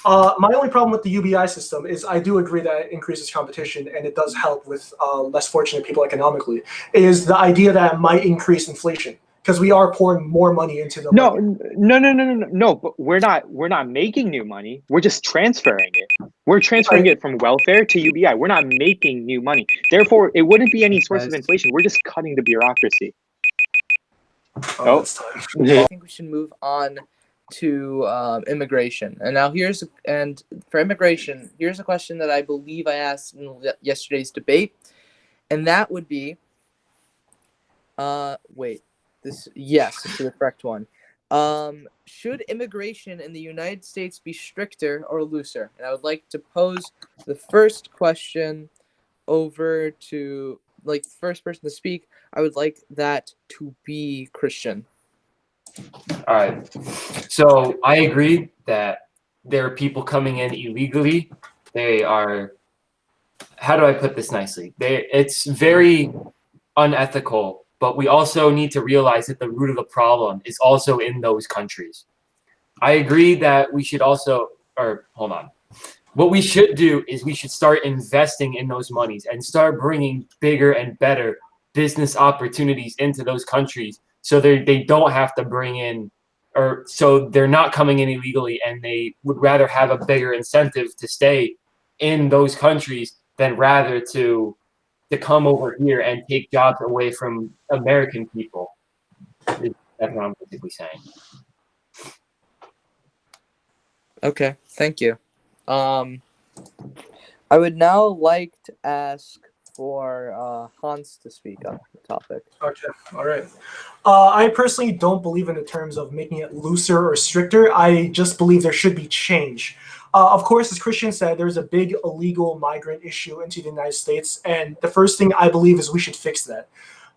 my only problem with the UBI system is I do agree that it increases competition and it does help with less fortunate people economically, is the idea that it might increase inflation. because we are pouring more money into the No, market. no. But we're not making new money. We're just transferring it. We're transferring Right. it from welfare to UBI. We're not making new money. Therefore, it wouldn't be any source of Guys. inflation. We're just cutting the bureaucracy. Oh, it's time. I think we should move on to immigration. And now for immigration, here's a question that I believe I asked in yesterday's debate, and that would be, this is the correct one. Should immigration in the United States be stricter or looser? And I would like to pose the first question over to the first person to speak. I would like that to be Christian. All right. So I agree that there are people coming in illegally. They are, how do I put this nicely? It's very unethical, but we also need to realize that the root of the problem is also in those countries. I agree that we should also, hold on. What we should do is we should start investing in those monies and start bringing bigger and better business opportunities into those countries, so they don't have to bring in, or so they're not coming in illegally, and they would rather have a bigger incentive to stay in those countries than rather to come over here and take jobs away from American people. That's what I'm basically saying. Okay, thank you. I would now like to ask for Hans to speak on the topic. Okay, all right. I personally don't believe in the terms of making it looser or stricter. I just believe there should be change. Of course, as Christian said, there's a big illegal migrant issue into the United States, and the first thing I believe is we should fix that.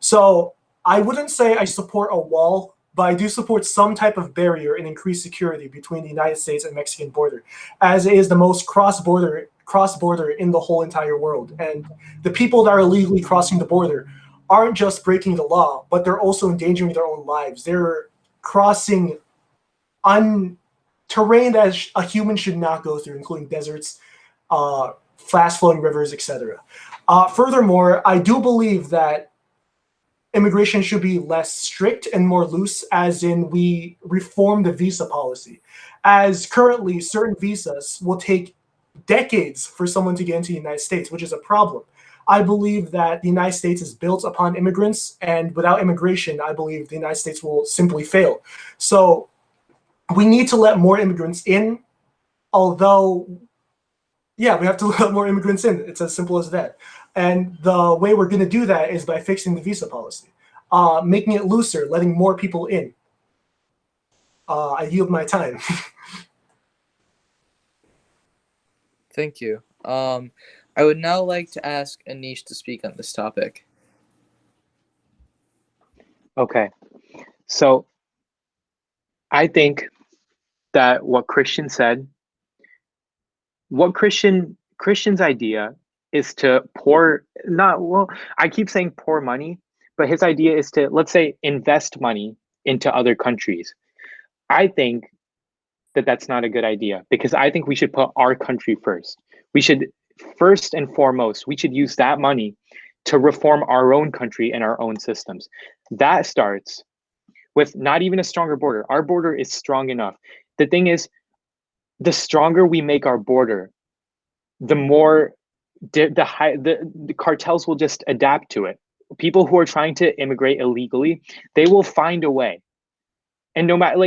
So I wouldn't say I support a wall, but I do support some type of barrier and increased security between the United States and Mexican border, as it is the most cross-border in the whole entire world. And the people that are illegally crossing the border aren't just breaking the law, but they're also endangering their own lives. They're crossing terrain that a human should not go through, including deserts, fast-flowing rivers, etc. Furthermore, I do believe that immigration should be less strict and more loose, as in we reform the visa policy. As currently, certain visas will take decades for someone to get into the United States, which is a problem. I believe that the United States is built upon immigrants, and without immigration, I believe the United States will simply fail. So we need to let more immigrants in, although, yeah, we have to let more immigrants in. It's as simple as that. And the way we're going to do that is by fixing the visa policy, making it looser, letting more people in. I yield my time. Thank you. I would now like to ask Anish to speak on this topic. Okay, so I think that what Christian's idea is to I keep saying pour money, but his idea is to, let's say, invest money into other countries. I think that that's not a good idea, because I think we should put our country first. We should, first and foremost, we should use that money to reform our own country and our own systems. That starts with not even a stronger border. Our border is strong enough. The thing is, the stronger we make our border, the more the cartels will just adapt to it. People who are trying to immigrate illegally, they will find a way. And no matter,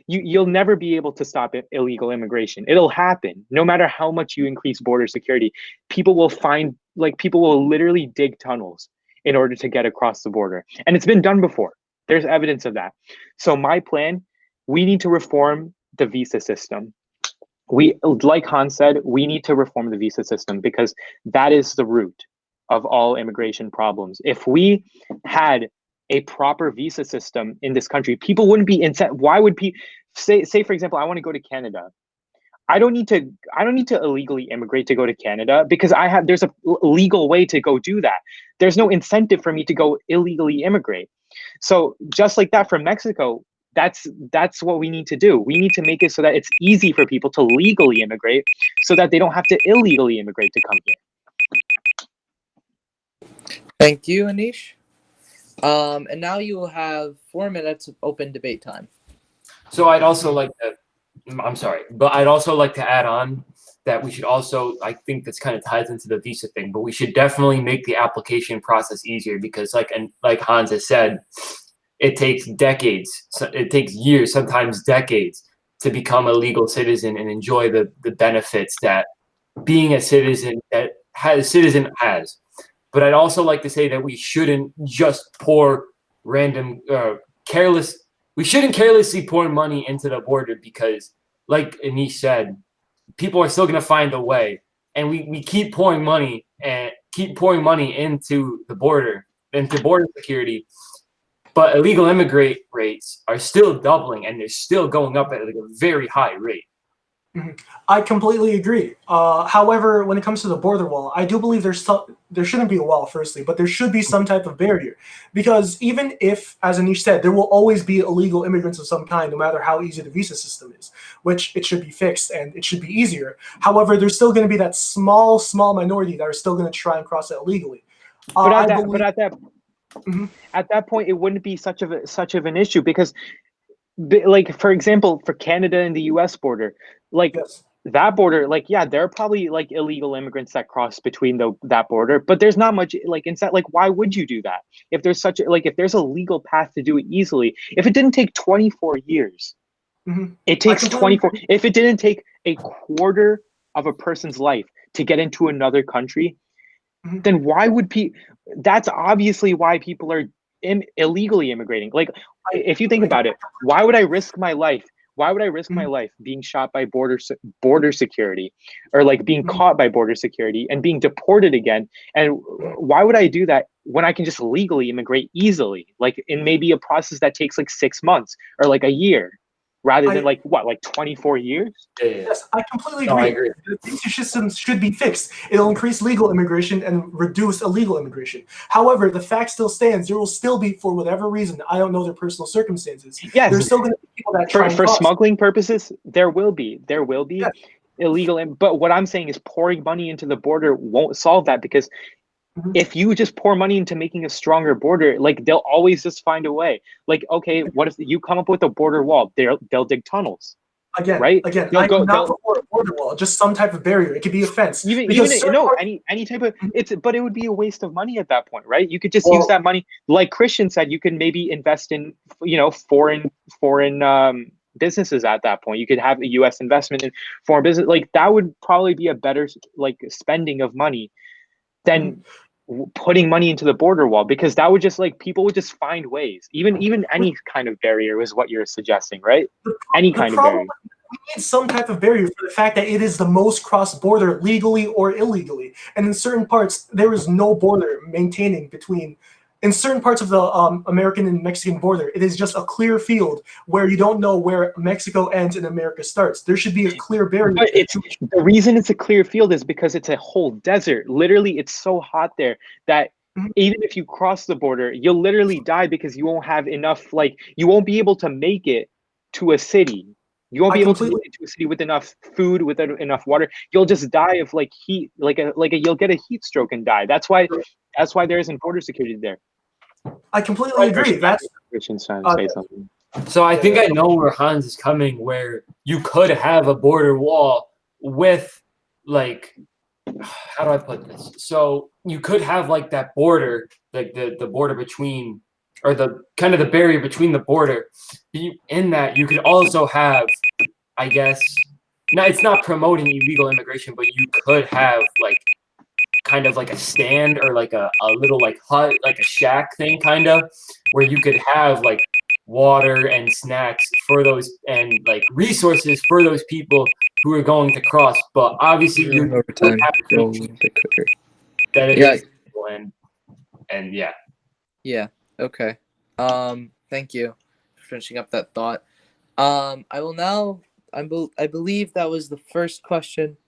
you'll never be able to stop illegal immigration. It'll happen. No matter how much you increase border security, people will literally dig tunnels in order to get across the border. And it's been done before. There's evidence of that. So my plan, we need to reform the visa system. Like Hans said, we need to reform the visa system, because that is the root of all immigration problems. If we had a proper visa system in this country, people wouldn't be why would people say for example, I want to go to Canada. I don't need to illegally immigrate to go to Canada, because there's a legal way to go do that. There's no incentive for me to go illegally immigrate. So just like that for Mexico, that's what we need to do. We need to make it so that it's easy for people to legally immigrate, so that they don't have to illegally immigrate to come here. Thank you, Anish. And now you will have 4 minutes of open debate time. So I'd also like to, I'm sorry, but I'd also like to add on that we should also, I think this kind of ties into the visa thing, but we should definitely make the application process easier because like Hans has said, it takes decades, it takes years, sometimes decades to become a legal citizen and enjoy the benefits that being a citizen has. But I'd also like to say that we shouldn't just pour random, careless. We shouldn't carelessly pour money into the border because, like Anish said, people are still going to find a way, and we keep pouring money into the border, into border security. But illegal immigrant rates are still doubling, and they're still going up at like a very high rate. I completely agree. However, when it comes to the border wall, I do believe there shouldn't be a wall, firstly, but there should be some type of barrier. Because even if, as Anish said, there will always be illegal immigrants of some kind, no matter how easy the visa system is, which it should be fixed and it should be easier. However, there's still going to be that small minority that are still going to try and cross it illegally. But I at that, believe, but at that, Mhm. at that point, it wouldn't be such of an issue because, like for example, for Canada and the U.S. border, like yes. that border, like yeah, there are probably like illegal immigrants that cross between that border, but there's not much like inside. Like, why would you do that if there's such a, like if there's a legal path to do it easily? If it didn't take 24 years, Mhm. it I takes completely 24. If it didn't take a quarter of a person's life to get into another country, Mhm. then why would people? That's obviously why people are illegally immigrating. Like, if you think about it, why would I risk my life? Why would I risk my Mhm. life being shot by border security, or like being Mhm. caught by border security and being deported again? And why would I do that when I can just legally immigrate easily, like in maybe a process that takes like 6 months or like a year, rather than I like what, like 24 years? Yeah. Yes, I completely No, I agree. agree. The visa system should be fixed. It'll increase legal immigration and reduce illegal immigration. However, the fact still stands. There will still be, for whatever reason, I don't know their personal circumstances, Yes, there's still going to be people that try and for cross. smuggling purposes, there will be Yeah. illegal. But what I'm saying is pouring money into the border won't solve that because Mhm. if you just pour money into making a stronger border, like they'll always just find a way. Like, okay, what if you come up with a border wall? They'll dig tunnels, right? Again, They'll I'm go. not They'll for a border wall, just some type of barrier. It could be a fence. even Because certain no parts, any type of it's, but it would be a waste of money at that point, right? You could just use well, that money, like Christian said, you can maybe invest in foreign businesses at that point. You could have a U.S. investment in foreign business, like that would probably be a better like spending of money mhm. than putting money into the border wall, because that would just like people would just find ways. Even any kind of barrier is what you're suggesting, right? the, Any the kind of problem barrier. we need some type of barrier for the fact that it is the most cross-border legally or illegally, and in certain parts there is no border maintaining between. In certain parts of the American and Mexican border, it is just a clear field where you don't know where Mexico ends and America starts. There should be a clear barrier. But it's the reason it's a clear field is because it's a whole desert. Literally, it's so hot there that Mhm. even if you cross the border, you'll literally die because you won't have enough, like you won't be able to make it to a city. You won't I be able to completely make it to a city with enough food, with enough water. You'll just die of like heat, you'll get a heat stroke and die. That's why there isn't border security there. I completely agree. That's Christian's trying to say something. So I Yeah, think yeah. I know where Hans is coming, where you could have a border wall with, like, how do I put this? So you could have like that border, like the border between, or the kind of the barrier between the border. In that, you could also have, I guess, no, it's not promoting illegal immigration, but you could have like kind of like a stand or like a little like hut, like a shack thing, kind of, where you could have like water and snacks for those, and like resources for those people who are going to cross. But obviously, you Over would time, have to go a make little bit quicker. that it Yeah. is legal, and yeah. Yeah. Okay. Thank you for finishing up that thought. I will now. I believe that was the first question.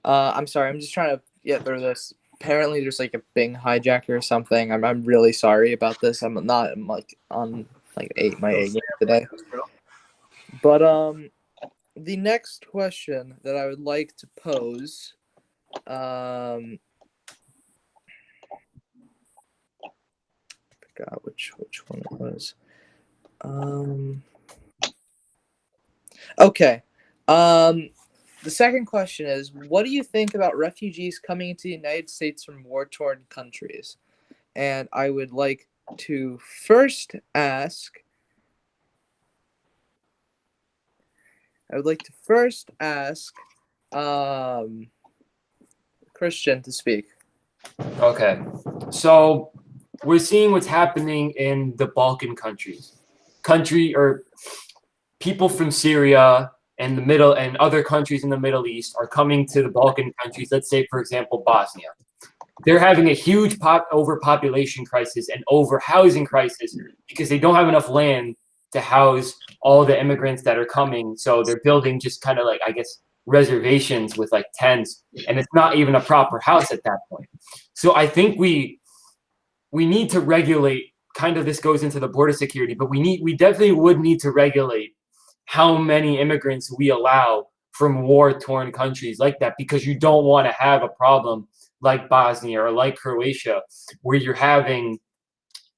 I'm sorry. I'm just trying to get through this. Apparently, there's like a Bing hijacker or something. I'm really sorry about this. I'm like on like my A game today. But the next question that I would like to pose, forgot which one it was. Okay. The second question is, what do you think about refugees coming into the United States from war-torn countries? And I would like to first ask Christian to speak. Okay, so we're seeing what's happening in the Balkan countries. People from Syria and the middle and other countries in the Middle East are coming to the Balkan countries. Let's say, for example, Bosnia. They're having a huge overpopulation crisis and overhousing crisis because they don't have enough land to house all the immigrants that are coming. So they're building just kind of like, I guess, reservations with like tents, and it's not even a proper house at that point. So I think we need to regulate. Kind of this goes into the border security, but we definitely would need to regulate how many immigrants we allow from war-torn countries like that, because you don't want to have a problem like Bosnia or like Croatia, where you're having,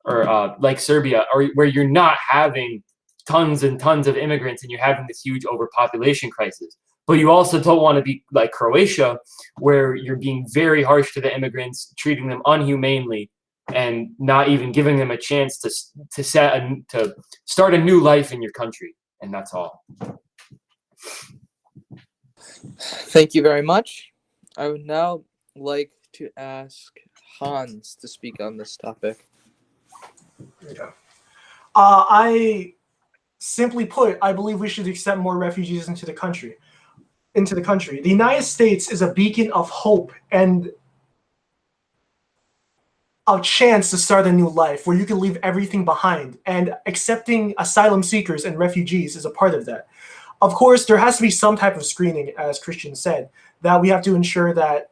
or like Serbia, or where you're not having tons and tons of immigrants and you're having this huge overpopulation crisis. But you also don't want to be like Croatia, where you're being very harsh to the immigrants, treating them unhumanely, and not even giving them a chance to start a new life in your country. And that's all. Thank you very much. I would now like to ask Hans to speak on this topic. Yeah. I simply put, I believe we should accept more refugees into the country. The United States is a beacon of hope and a chance to start a new life where you can leave everything behind, and accepting asylum seekers and refugees is a part of that. Of course, there has to be some type of screening, as Christian said, that we have to ensure that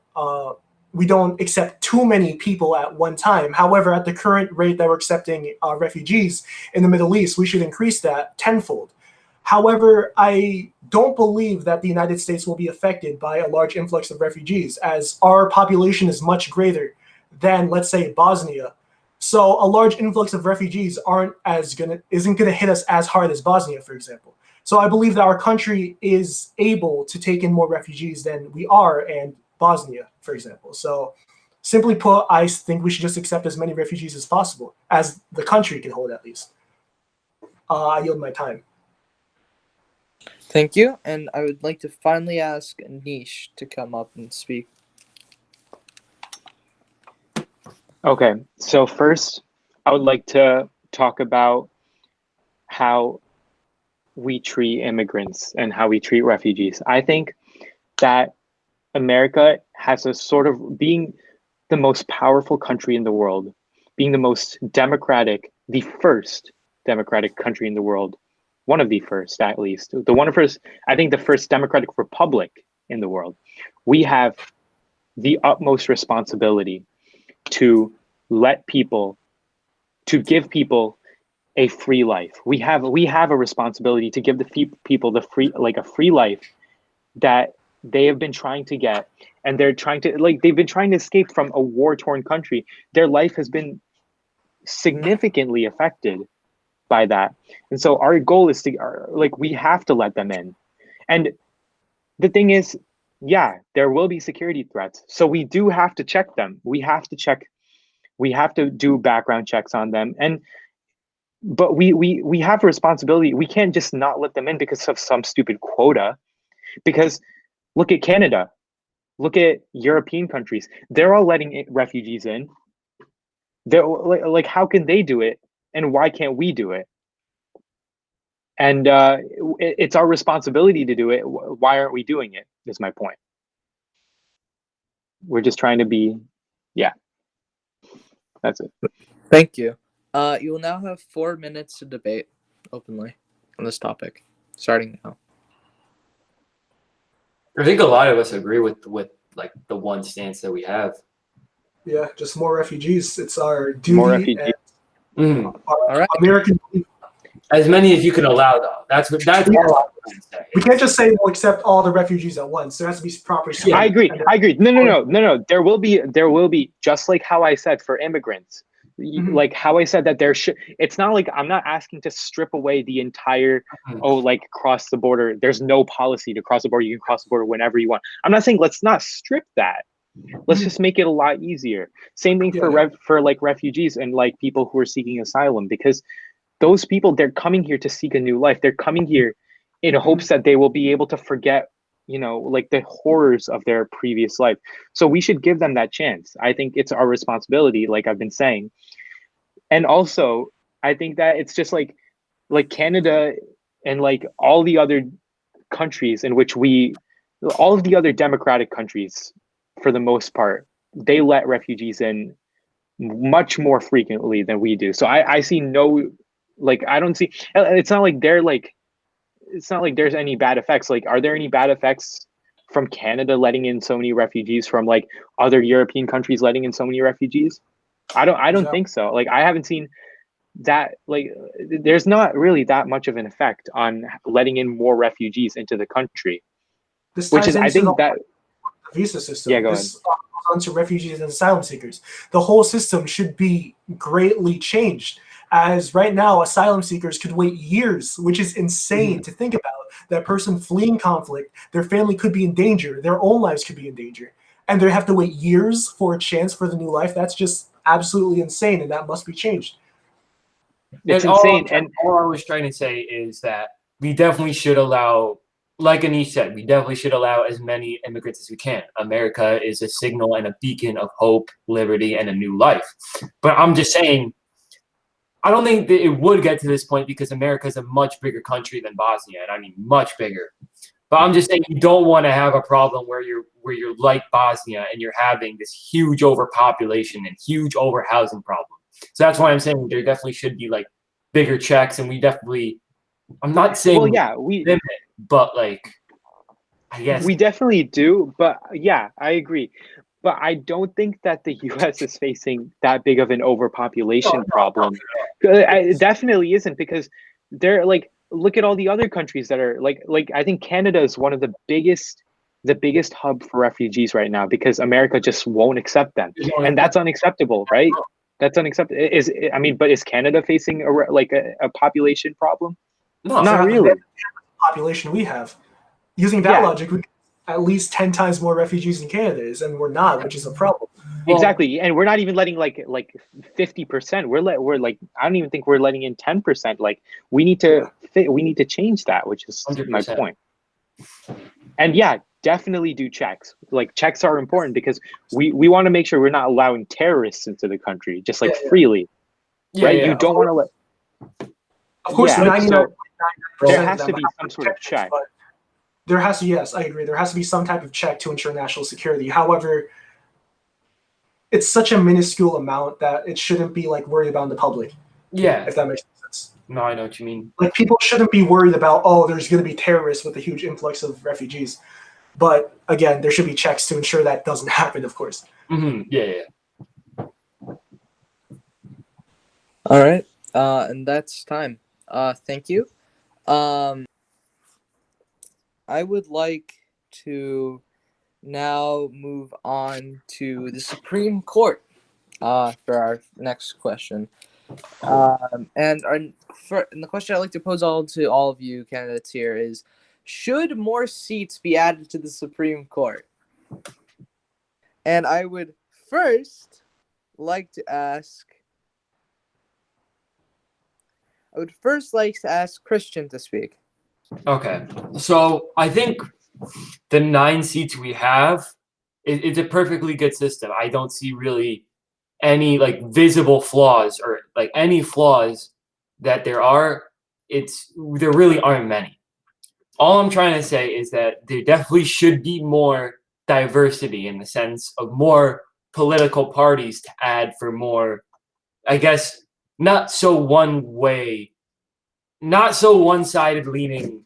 we don't accept too many people at one time. However, at the current rate that we're accepting refugees in the Middle East, we should increase that tenfold. However, I don't believe that the United States will be affected by a large influx of refugees, as our population is much greater than, let's say, Bosnia. So a large influx of refugees isn't gonna hit us as hard as Bosnia, for example. So I believe that our country is able to take in more refugees than we are in Bosnia, for example. So simply put, I think we should just accept as many refugees as possible, as the country can hold at least. I yield my time. Thank you, and I would like to finally ask Nish to come up and speak. Okay, so first, I would like to talk about how we treat immigrants and how we treat refugees. I think that America has a sort of being the most powerful country in the world, being the most democratic, the first democratic country in the world, one of the first at least, I think the first democratic republic in the world. We have the utmost responsibility to give people a free life. We have a responsibility to give the people a free life that they have been trying to get, and they've been trying to escape from a war-torn country. Their life has been significantly affected by that, and so our goal is we have to let them in. And the thing is, yeah, there will be security threats, so we do have to check them. We have to do background checks on them, but we have a responsibility. We can't just not let them in because of some stupid quota. Because look at Canada, look at European countries. They're all letting refugees in. They're like, how can they do it, and why can't we do it? And it's our responsibility to do it. Why aren't we doing it? Is my point. We're just trying to be, yeah. That's it. Thank you. You will now have 4 minutes to debate openly on this topic, starting now. I think a lot of us agree with like the one stance that we have. Yeah, just more refugees. It's our duty. More refugees. All right. American. As many as you can allow, though. That's all I'm trying to say. We can't just say we'll accept all the refugees at once. There has to be proper. Yeah, I agree. No. There will be, just like how I said for immigrants, Mhm. Like how I said that there should, it's not like I'm not asking to strip away the entire, Mhm. like cross the border. There's no policy to cross the border. You can cross the border whenever you want. I'm not saying let's not strip that. Let's Mhm. just make it a lot easier. Same thing Yeah, for yeah. for like refugees and like people who are seeking asylum, because those people, they're coming here to seek a new life. They're coming here in hopes that they will be able to forget, like the horrors of their previous life. So we should give them that chance. I think it's our responsibility, like I've been saying. And also, I think that it's just like Canada and like all the other countries in which all of the other democratic countries, for the most part, they let refugees in much more frequently than we do. So I see no, like I don't see. It's not like it's not like there's any bad effects. Like, are there any bad effects from Canada letting in so many refugees, from like other European countries letting in so many refugees? I don't Exactly. think so. Like I haven't seen that. Like there's not really that much of an effect on letting in more refugees into the country, This which ties is, I into the think that, visa yeah, system. go ahead. This goes on to refugees and asylum seekers. The whole system should be greatly changed. As right now, asylum seekers could wait years, which is insane Mhm. to think about. That person fleeing conflict, their family could be in danger, their own lives could be in danger, and they have to wait years for a chance for the new life. That's just absolutely insane, and that must be changed. It's And insane. And all I was trying to say is that we definitely should allow, like Anish said, we definitely should allow as many immigrants as we can. America is a signal and a beacon of hope, liberty, and a new life. But I'm just saying, I don't think that it would get to this point because America is a much bigger country than Bosnia, and I mean much bigger. But I'm just saying you don't want to have a problem where you're like Bosnia and you're having this huge overpopulation and huge overhousing problem. So that's why I'm saying there definitely should be like bigger checks, and we definitely. I'm not well, saying yeah, we limit, but like I guess we definitely do. But yeah, I agree. But I don't think that the US is facing that big of an no, overpopulation no, problem. It definitely isn't, because they're like, look at all the other countries that are like I think Canada is one of the biggest hub for refugees right now, because America just won't accept them. there's only And that's unacceptable, right? That's unacceptable. I mean, but is Canada facing a population problem? no. Not Exactly. That's really. the population we have. Using that Yeah, logic, we at least 10 times more refugees than Canada is, and we're not, which is a problem. Well, exactly. And we're not even letting like 50%. We're like, I don't even think we're letting in 10%. Like Yeah. we need to change that, which is my 100%. point. And yeah, definitely do checks. Like checks are important, because we want to make sure we're not allowing terrorists into the country just like Yeah, yeah, freely, yeah, right? yeah. You don't want to let, Of course, yeah. 99.9% So there of has them to be have some sort of checklists, check. but there has to, yes, I agree. There has to be some type of check to ensure national security. However, it's such a minuscule amount that it shouldn't be like worried about in the public, Yeah. if that makes sense. No, I know what you mean. Like people shouldn't be worried about, oh, there's going to be terrorists with a huge influx of refugees. But again, there should be checks to ensure that doesn't happen, of course. Yeah, yeah. All right. And that's time. Thank you. I would like to now move on to the Supreme Court for our next question. And the question I'd like to pose to all of you candidates here is, should more seats be added to the Supreme Court? And I would first like to ask Christian to speak. Okay. So I think the 9 seats we have, it's a perfectly good system. I don't see really any like visible flaws or like any flaws that there are. There really aren't many. All I'm trying to say is that there definitely should be more diversity in the sense of more political parties to add for more, I guess, not so one-sided leaning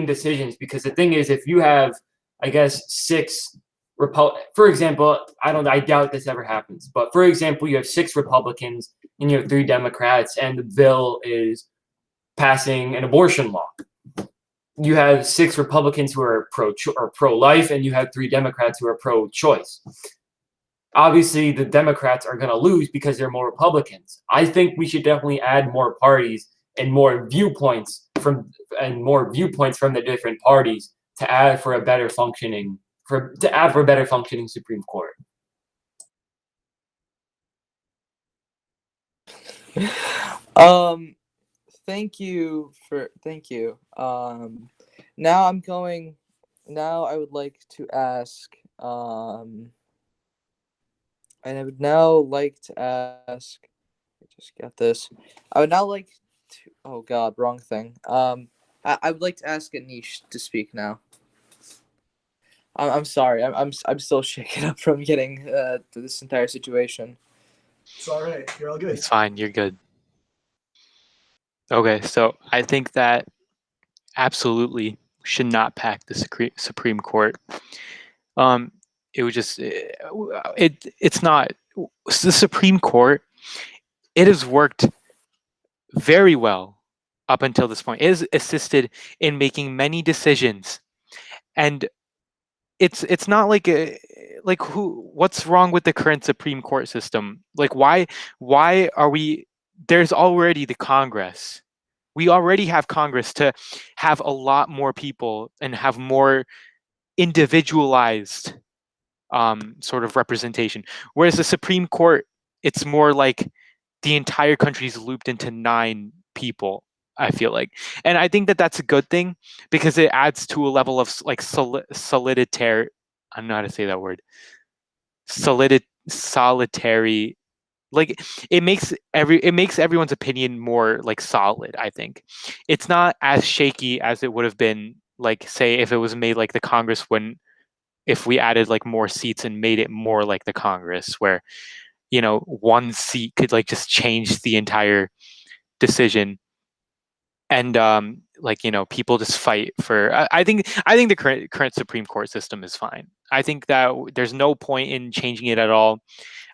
decisions. Because the thing is, if you have, I guess, 6 for example, I doubt this ever happens, but for example, you have 6 Republicans and you have 3 Democrats, and the bill is passing an abortion law. You have 6 Republicans who are pro-life, and you have 3 Democrats who are pro-choice. obviously the Democrats are going to lose because they're more Republicans. I think we should definitely add more parties and more viewpoints from the different parties to add for a better functioning Supreme Court. Thank you. Now I would like to ask, and I would now like to ask, I just got this. I would now like to, oh God, wrong thing. I would like to ask Anish to speak now. I'm sorry. I'm still shaken up from getting this entire situation. It's all right. You're all good. It's fine. You're good. Okay, so I think that absolutely should not pack the Supreme Court. It would just it's not the Supreme Court. It has worked very well up until this point. It has assisted in making many decisions, and it's not like what's wrong with the current Supreme Court system? Like why are we? There's already the Congress. We already have Congress to have a lot more people and have more individualized sort of representation. Whereas the Supreme Court, it's more like the entire country is looped into 9 people, I feel like. And I think that that's a good thing because it adds to a level of like solitary, I don't know how to say that word. Solitary, like it makes everyone's opinion more like solid. I think it's not as shaky as it would have been, like say if it was made like the Congress, when if we added like more seats and made it more like the Congress, where one seat could like just change the entire decision, and people just fight for. I think the current Supreme Court system is fine. I think that there's no point in changing it at all.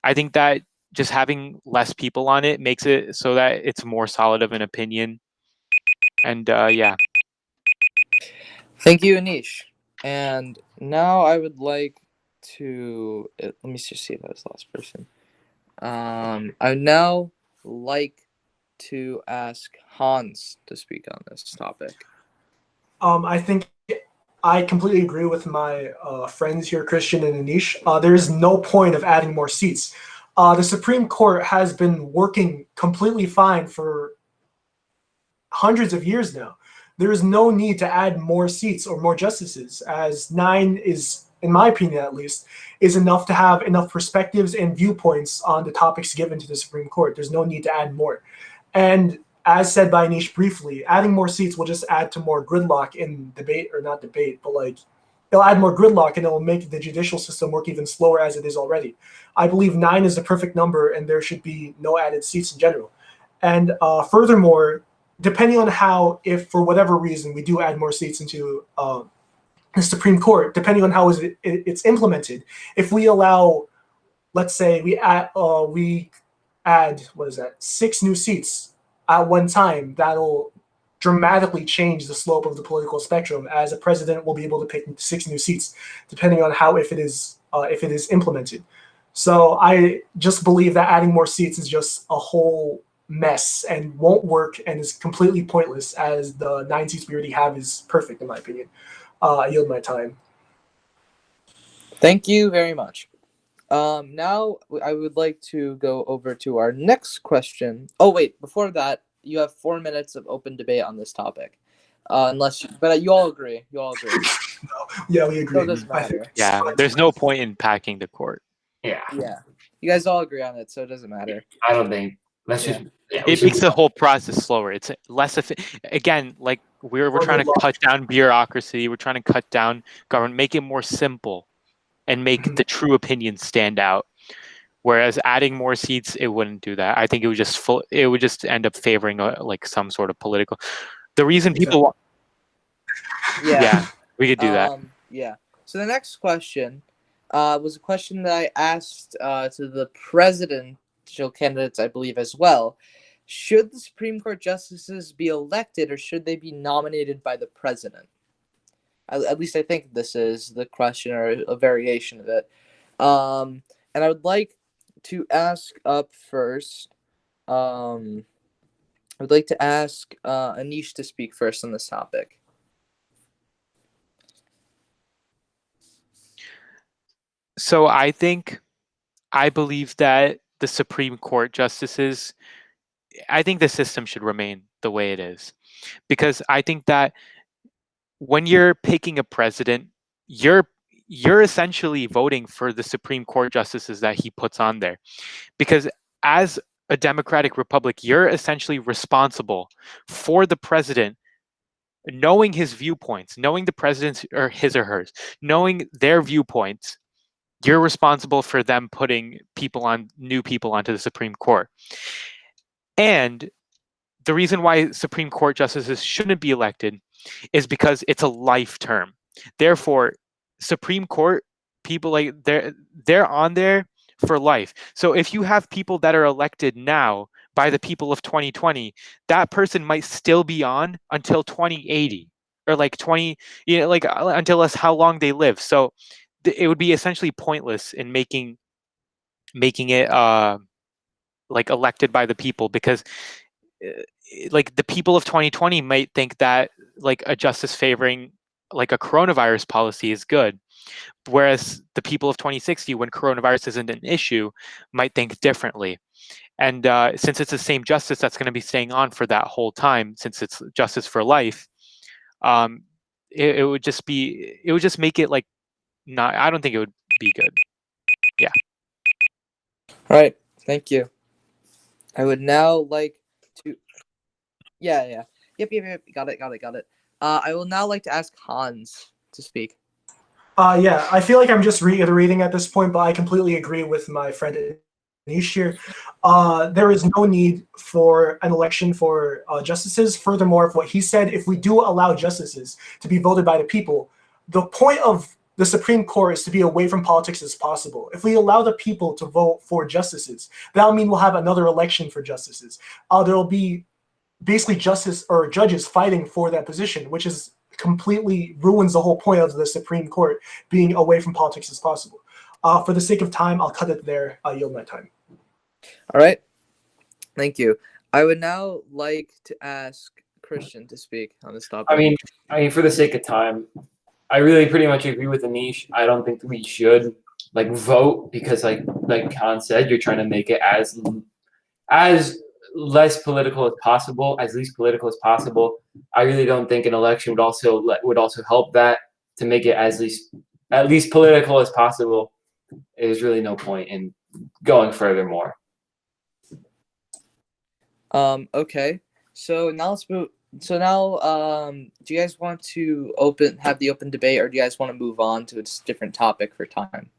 I think that just having less people on it makes it so that it's more solid of an opinion. And yeah. Thank you, Anish. And now I would like to let me just see if that was the last person. I would now like to ask Hans to speak on this topic. I think I completely agree with my friends here, Christian and Anish. There is no point of adding more seats. The Supreme Court has been working completely fine for hundreds of years now. There is no need to add more seats or more justices, as 9 is, in my opinion at least, is enough to have enough perspectives and viewpoints on the topics given to the Supreme Court. There's no need to add more. And as said by Anish briefly, adding more seats will just add to more gridlock in debate, or not debate, but like it'll add more gridlock and it'll make the judicial system work even slower as it is already. I believe 9 is the perfect number and there should be no added seats in general. And furthermore, depending on how, if for whatever reason we do add more seats into the Supreme Court, depending on how it's implemented, if we allow, let's say we add what is that, 6 new seats at one time, that'll dramatically change the slope of the political spectrum, as a president will be able to pick 6 new seats, depending on how if it is implemented. So I just believe that adding more seats is just a whole mess and won't work and is completely pointless, as the 9 seats we already have is perfect in my opinion. I yield my time. Thank you very much. Now I would like to go over to our next question. Oh wait, before that, you have 4 minutes of open debate on this topic. But you all agree. Yeah, we agree. So it doesn't matter. Yeah, there's no point in packing the court. Yeah. You guys all agree on it, so it doesn't matter. I don't think. It makes the whole process slower. It's less again, like we're trying to cut down bureaucracy. We're trying to cut down government, make it more simple, and make the true opinions stand out. Whereas adding more seats, it wouldn't do that. I think it would just end up favoring like some sort of political. The reason people. Yeah, we could do that. Yeah. So the next question was a question that I asked to the presidential candidates, I believe, as well. Should the Supreme Court justices be elected, or should they be nominated by the president? At least I think this is the question, or a variation of it. And I would like to ask up first. I would like to ask Anish to speak first on this topic. So I believe that the Supreme Court justices, I think the system should remain the way it is, because I think that when you're picking a president, you're essentially voting for the Supreme Court justices that he puts on there, because as a democratic republic, you're essentially responsible for the president knowing his viewpoints, knowing the president's or his or hers, knowing their viewpoints. You're responsible for them putting new people onto the Supreme Court. And the reason why Supreme Court justices shouldn't be elected is because it's a life term. Therefore, Supreme Court people, like, they're on there for life. So if you have people that are elected now by the people of 2020, that person might still be on until 2080 or like 20, like until how long they live. So it would be essentially pointless in making it like elected by the people, because like the people of 2020 might think that like a justice favoring like a coronavirus policy is good, whereas the people of 2060, when coronavirus isn't an issue, might think differently. And since it's the same justice that's going to be staying on for that whole time, since it's justice for life, it would just make it like not, I don't think it would be good. All right, thank you. I would now like to. Yeah. Yep. Got it. I will now like to ask Hans to speak. Yeah, I feel like I'm just reiterating at this point, but I completely agree with my friend Anish here. There is no need for an election for justices. Furthermore, what he said, if we do allow justices to be voted by the people, the point of the Supreme Court is to be away from politics as possible. If we allow the people to vote for justices, that'll mean we'll have another election for justices. There'll be basically justice or judges fighting for that position, which is completely ruins the whole point of the Supreme Court being away from politics as possible. For the sake of time, I'll cut it there. I'll yield my time. All right, thank you. I would now like to ask Christian to speak on this topic. I mean, for the sake of time, I really pretty much agree with Anish. I don't think we should like vote because, like Khan said, you're trying to make it as less political as possible, as least political as possible. I really don't think an election would also help that to make it at least political as possible. There's really no point in going furthermore. Okay. So now let's move. So now, do you guys want to have the open debate, or do you guys want to move on to a different topic for time?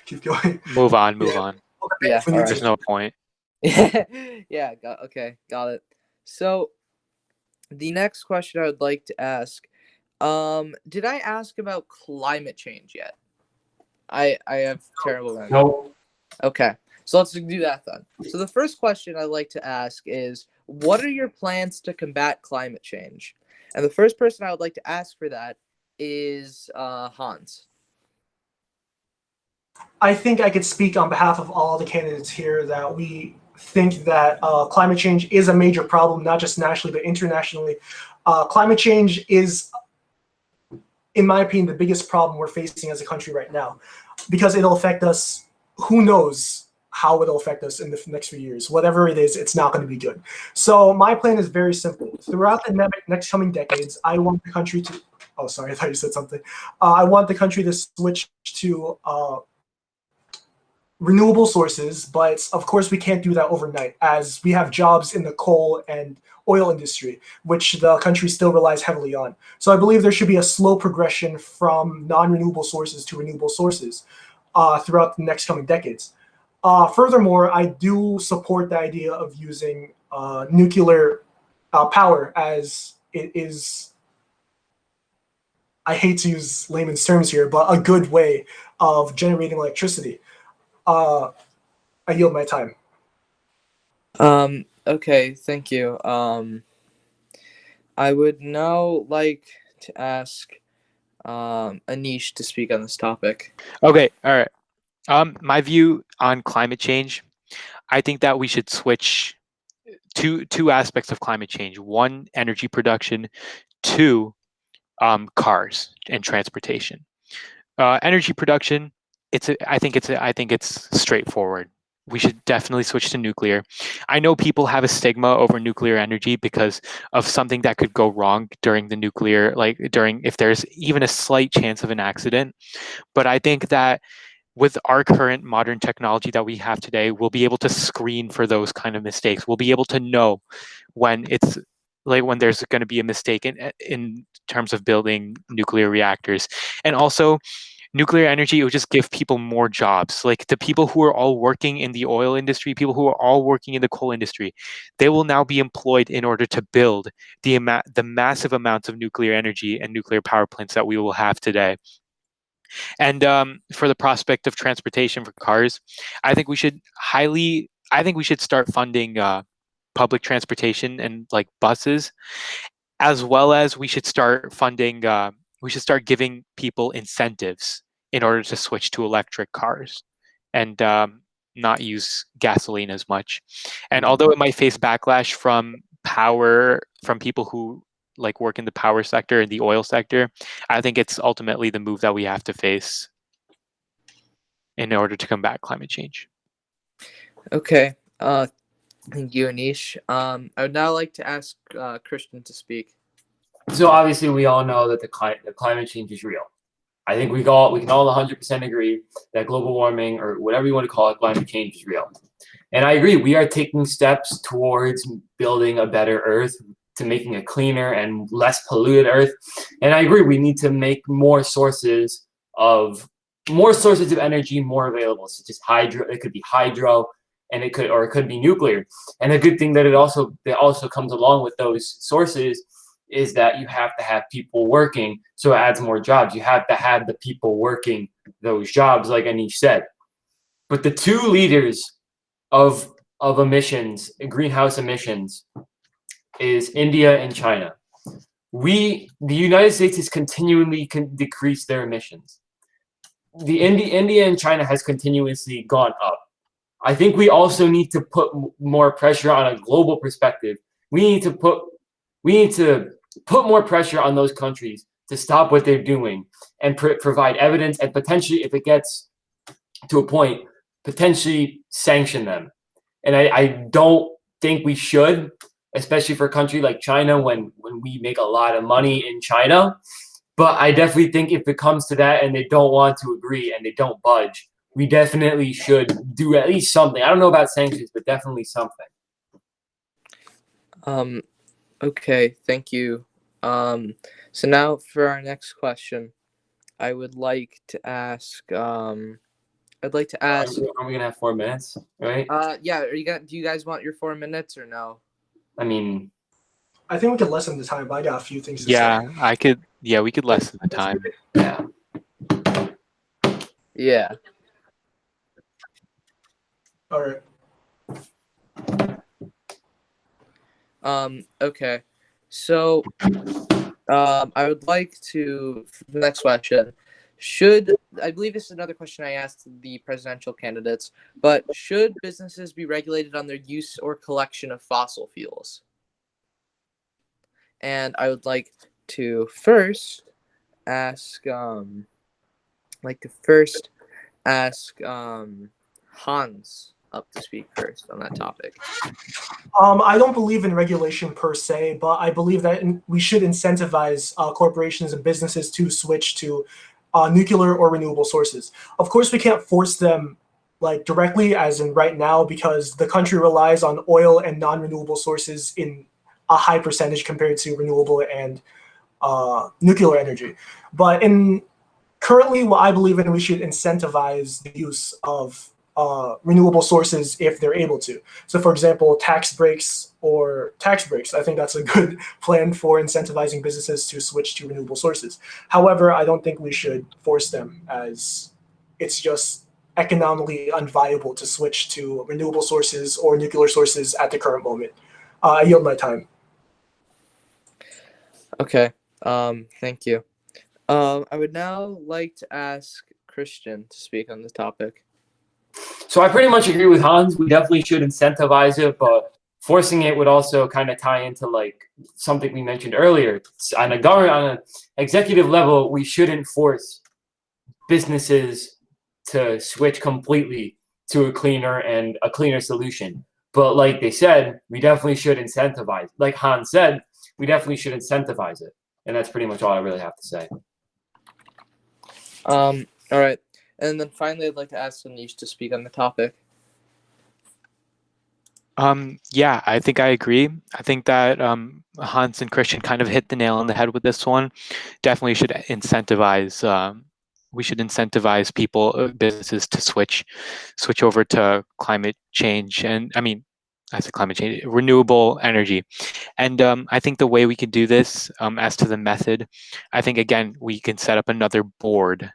Keep going. Move on. Yeah. If we need All to- There's no point. Yeah. Got it. So, the next question I would like to ask, did I ask about climate change yet? I have terrible memory. No. Okay, so let's do that then. So the first question I'd like to ask is, what are your plans to combat climate change? And the first person I would like to ask for that is Hans. I think I could speak on behalf of all the candidates here that we think that climate change is a major problem, not just nationally, but internationally. Climate change is, in my opinion, the biggest problem we're facing as a country right now, because it'll affect us. Who knows how it'll affect us in the next few years? Whatever it is, it's not going to be good. So my plan is very simple. Throughout the next coming decades, I want the country to. Oh, sorry, I thought you said something. I want the country to switch to renewable sources, but of course we can't do that overnight, as we have jobs in the coal and oil industry, which the country still relies heavily on. So I believe there should be a slow progression from non-renewable sources to renewable sources throughout the next coming decades. Furthermore, I do support the idea of using nuclear power, as it is, I hate to use layman's terms here, but a good way of generating electricity. I yield my time. Okay, thank you. I would now like to ask Anish to speak on this topic. Okay, all right. My view on climate change, I think that we should switch two aspects of climate change. One, energy production. Two, cars and transportation. Energy production, I think it's straightforward. We should definitely switch to nuclear. I know people have a stigma over nuclear energy because of something that could go wrong during the nuclear, like during if there's even a slight chance of an accident. But I think that with our current modern technology that we have today, we'll be able to screen for those kind of mistakes. We'll be able to know when it's like when there's going to be a mistake in terms of building nuclear reactors. And also, nuclear energy, it would just give people more jobs. Like the people who are all working in the oil industry, people who are all working in the coal industry, they will now be employed in order to build the massive amounts of nuclear energy and nuclear power plants that we will have today. And for the prospect of transportation for cars, I think we should start funding public transportation and like buses, as well as we should start funding. We should start giving people incentives in order to switch to electric cars and not use gasoline as much. And although it might face backlash from people who like work in the power sector and the oil sector, I think it's ultimately the move that we have to face in order to combat climate change. Okay. Thank you, Anish. I would now like to ask Christian to speak. So obviously, we all know that the climate change is real. I think we can all 100% agree that global warming, or whatever you want to call it, climate change is real. And I agree, we are taking steps towards building a better Earth, to making a cleaner and less polluted Earth. And I agree, we need to make more sources of energy more available, such as hydro. It could be hydro, and it could be nuclear. And a good thing that that also comes along with those sources is that you have to have people working, so it adds more jobs. You have to have the people working those jobs, like Anish said. But the two leaders of emissions, greenhouse emissions, is India and China. The United States has continually decreased their emissions. India and China has continuously gone up. I think we also need to put more pressure on a global perspective. We need to put more pressure on those countries to stop what they're doing and provide evidence, and potentially, if it gets to a point, potentially sanction them. And I don't think we should, especially for a country like China, when we make a lot of money in China. But I definitely think if it comes to that and they don't want to agree and they don't budge, we definitely should do at least something. I don't know about sanctions, but definitely something. Okay, thank you. So now for our next question, I would like to ask. Are we gonna have 4 minutes, right? Yeah. Do you guys want your 4 minutes or no? I mean, I think we could lessen the time, but I got a few things to Yeah, say. we could lessen the time. yeah. Yeah. All right. Okay. So, I would like to, for the next question, I believe this is another question I asked the presidential candidates, but should businesses be regulated on their use or collection of fossil fuels? And I would like to first ask, Hans up to speak first on that topic. I don't believe in regulation per se, but I believe that we should incentivize corporations and businesses to switch to nuclear or renewable sources. Of course, we can't force them like directly, as in right now, because the country relies on oil and non-renewable sources in a high percentage compared to renewable and nuclear energy. But currently, what I believe in, we should incentivize the use of renewable sources if they're able to. So, for example, tax breaks. I think that's a good plan for incentivizing businesses to switch to renewable sources. However, I don't think we should force them, as it's just economically unviable to switch to renewable sources or nuclear sources at the current moment. I yield my time. Okay. Thank you. I would now like to ask Christian to speak on this topic. So I pretty much agree with Hans. We definitely should incentivize it, but forcing it would also kind of tie into like something we mentioned earlier. On an executive level, we shouldn't force businesses to switch completely to a cleaner solution. But like they said, we definitely should incentivize. Like Hans said, we definitely should incentivize it. And that's pretty much all I really have to say. All right. And then finally, I'd like to ask Anish to speak on the topic. Yeah, I think I agree. I think that Hans and Christian kind of hit the nail on the head with this one. Definitely should incentivize. We should incentivize people, businesses, to switch over to climate change, and I said climate change, renewable energy. And I think the way we can do this, as to the method, I think again we can set up another board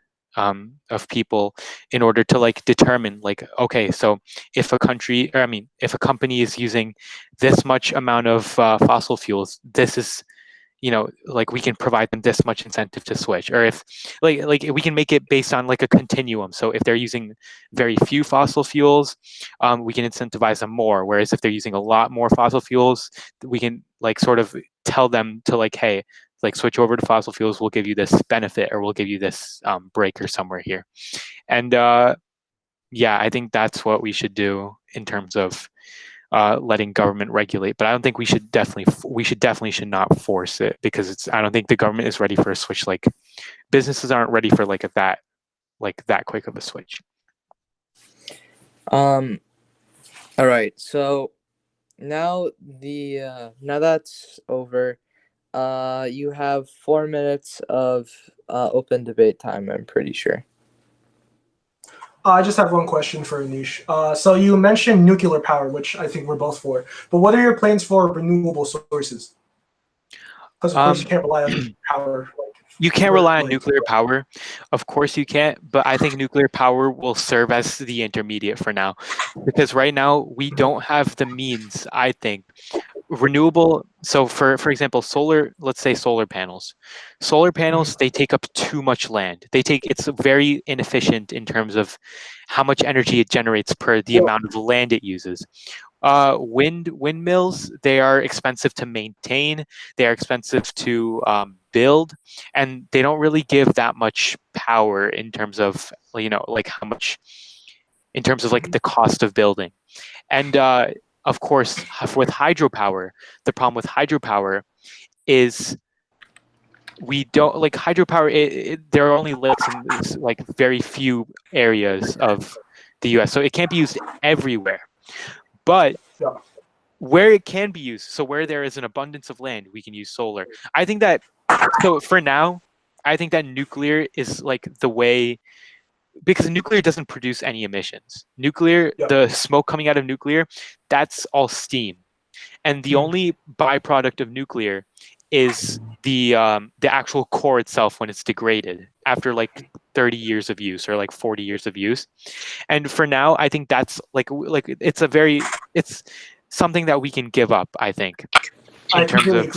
of people in order to like determine like, okay, so if a country, or if a company is using this much amount of fossil fuels, this is, like we can provide them this much incentive to switch. Or if like we can make it based on like a continuum. So if they're using very few fossil fuels, we can incentivize them more. Whereas if they're using a lot more fossil fuels, we can like sort of tell them to like, hey, like switch over to fossil fuels, we'll give you this benefit, or we'll give you this break or somewhere here. And yeah, I think that's what we should do in terms of letting government regulate. But I don't think we should definitely not force it, because I don't think the government is ready for a switch. Like businesses aren't ready for that quick of a switch. All right. So now now that's over. You have 4 minutes of open debate time, I'm pretty sure. I just have one question for Anish. So you mentioned nuclear power, which I think we're both for. But what are your plans for renewable sources? Because of course you can't rely on power. You can't rely on nuclear power. Of course you can't, but I think nuclear power will serve as the intermediate for now. Because right now we don't have the means, I think. Renewable, so for example, let's say solar panels. Solar panels, they take up too much land. It's very inefficient in terms of how much energy it generates per the amount of land it uses. Windmills, they are expensive to maintain, they are expensive to build, and they don't really give that much power in terms of like how much, in terms of like the cost of building. And of course, with hydropower, the problem with hydropower is we don't like hydropower. There are only lakes in like very few areas of the U.S., so it can't be used everywhere. But where it can be used, so where there is an abundance of land, we can use solar. I think that, so for now, I think that nuclear is like the way, because nuclear doesn't produce any emissions. The smoke coming out of nuclear, that's all steam. And the only byproduct of nuclear is the actual core itself when it's degraded after like 30 years of use or like 40 years of use. And for now, I think that's like it's something that we can give up, I think, in terms of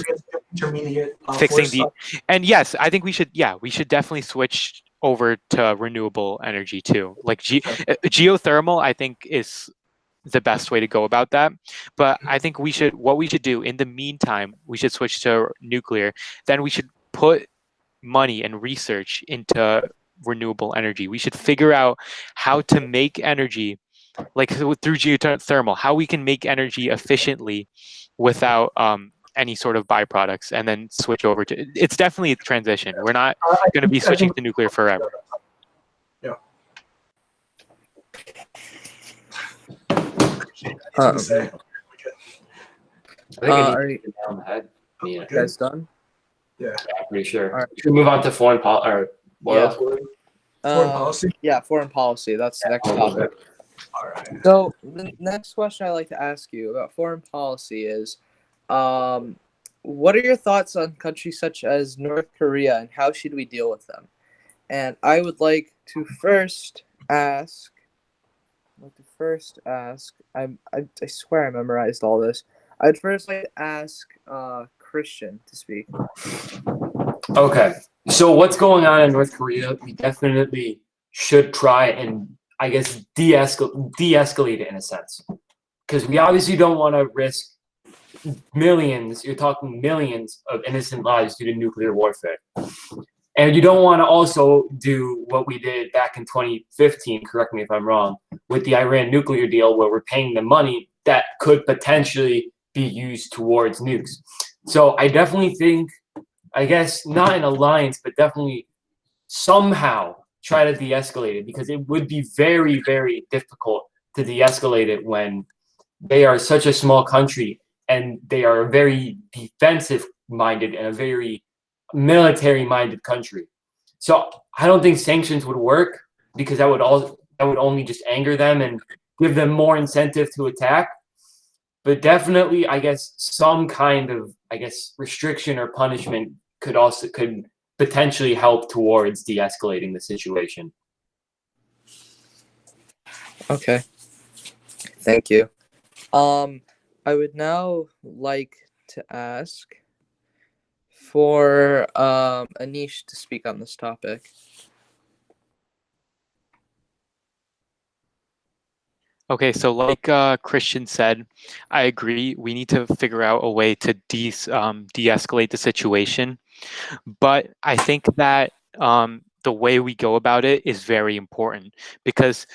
intermediate fixing and yes, I think we should definitely switch over to renewable energy too. Like geothermal, I think, is the best way to go about that. But I think what we should do in the meantime, we should switch to nuclear. Then we should put money and research into renewable energy. We should figure out how to make energy, like through geothermal, how we can make energy efficiently without any sort of byproducts, and then switch over to. It's definitely a transition. We're not going to be switching to nuclear forever. Yeah. Are you guys done? Yeah. I'm pretty sure. All right. We should move on to foreign policy. Or what else? Foreign policy? Yeah, foreign policy. That's the next topic. All right. So the next question I'd like to ask you about foreign policy is, what are your thoughts on countries such as North Korea, and how should we deal with them? And I would like to first ask. I swear I memorized all this. I'd first like to ask Christian to speak. Okay. So what's going on in North Korea? We definitely should try, and I guess, de-escalate it in a sense. Because we obviously don't want to risk millions, you're talking millions of innocent lives due to nuclear warfare. And you don't want to also do what we did back in 2015, correct me if I'm wrong, with the Iran nuclear deal where we're paying them money that could potentially be used towards nukes. So I definitely think, I guess, not an alliance, but definitely somehow try to de-escalate it, because it would be very, very difficult to de-escalate it when they are such a small country and they are very defensive minded and a very military minded country. So I don't think sanctions would work, because that would only just anger them and give them more incentive to attack. But definitely, I guess, some kind of, I guess, restriction or punishment could potentially help towards de-escalating the situation. Okay. Thank you. I would now like to ask for Anish to speak on this topic. Okay, so like Christian said, I agree. We need to figure out a way to de-escalate the situation. But I think that the way we go about it is very important, because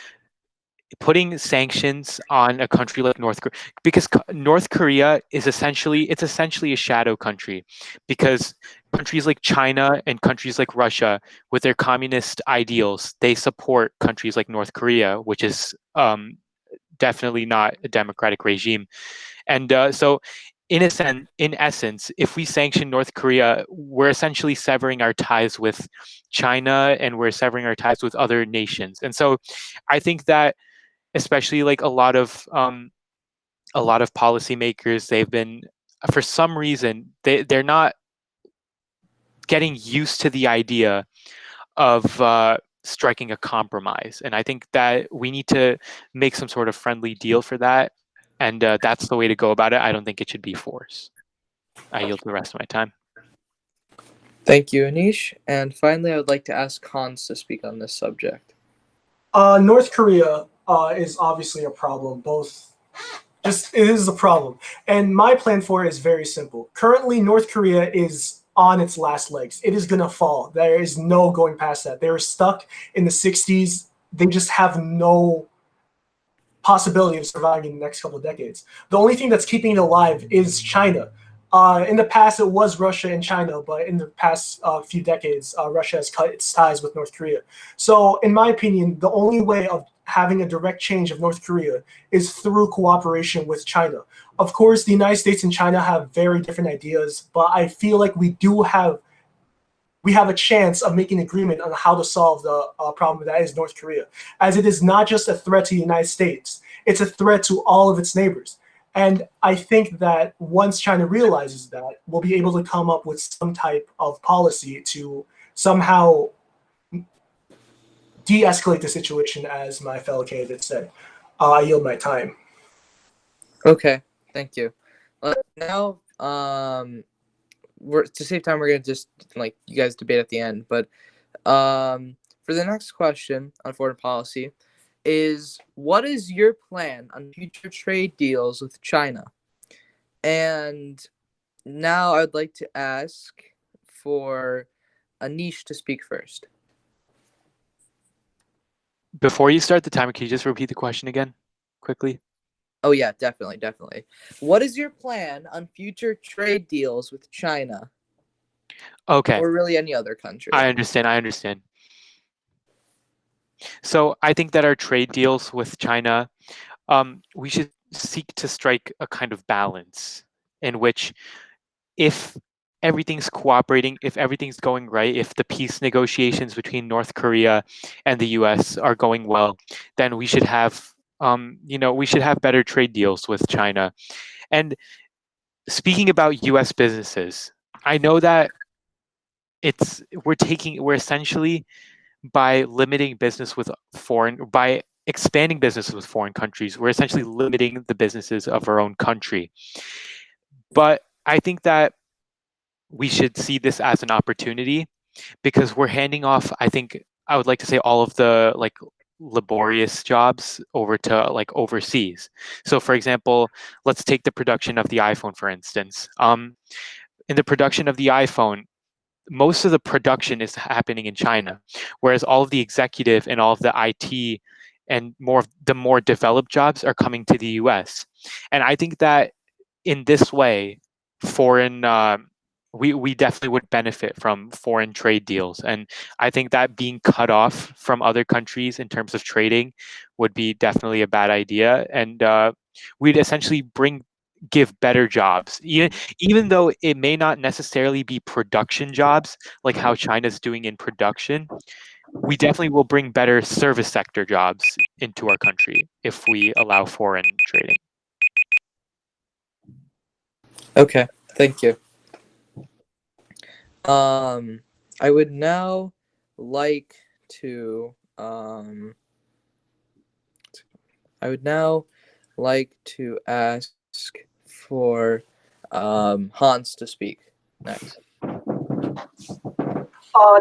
putting sanctions on a country like North Korea, because North Korea is essentially a shadow country, because countries like China and countries like Russia, with their communist ideals, they support countries like North Korea, which is definitely not a democratic regime. And so in essence, if we sanction North Korea, we're essentially severing our ties with China, and we're severing our ties with other nations. And so I think that, especially like a lot of policymakers, they've been, for some reason, they're not getting used to the idea of striking a compromise. And I think that we need to make some sort of friendly deal for that. And that's the way to go about it. I don't think it should be force. I yield the rest of my time. Thank you, Anish. And finally, I would like to ask Hans to speak on this subject. North Korea is obviously a problem. It is a problem. And my plan for it is very simple. Currently, North Korea is on its last legs. It is going to fall. There is no going past that. They were stuck in the 60s. They just have no possibility of surviving in the next couple of decades. The only thing that's keeping it alive is China. In the past, it was Russia and China, but in the past few decades, Russia has cut its ties with North Korea. So, in my opinion, the only way of having a direct change of North Korea is through cooperation with China. Of course, the United States and China have very different ideas, but I feel like we have a chance of making an agreement on how to solve the problem that is North Korea, as it is not just a threat to the United States, it's a threat to all of its neighbors. And I think that once China realizes that, we'll be able to come up with some type of policy to somehow de-escalate the situation, as my fellow candidate said. I yield my time. Okay, thank you. Now, to save time, we're gonna just you guys debate at the end. But for the next question on foreign policy, is what is your plan on future trade deals with China? And now I'd like to ask for Anish to speak first. Before you start the timer, can you just repeat the question again, quickly? Oh yeah, definitely. What is your plan on future trade deals with China? Okay. Or really any other country? I understand. So I think that our trade deals with China, we should seek to strike a kind of balance in which, if everything's cooperating, if everything's going right, if the peace negotiations between North Korea and the US are going well, then we should have better trade deals with China. And speaking about US businesses, I know that we're essentially, by expanding business with foreign countries, we're essentially limiting the businesses of our own country. But I think that we should see this as an opportunity, because we're handing off, I would like to say, all of the laborious jobs over to like overseas. So for example, let's take the production of the iPhone, for instance. In the production of the iPhone, most of the production is happening in China, whereas all of the executive and all of the IT and the more developed jobs are coming to the US. And I think that in this way, foreign we definitely would benefit from foreign trade deals. And I think that being cut off from other countries in terms of trading would be definitely a bad idea. And we'd essentially give better jobs, even though it may not necessarily be production jobs like how China's doing in production. We definitely will bring better service sector jobs into our country if we allow foreign trading. Okay, thank you. I would now like to ask for Hans to speak next.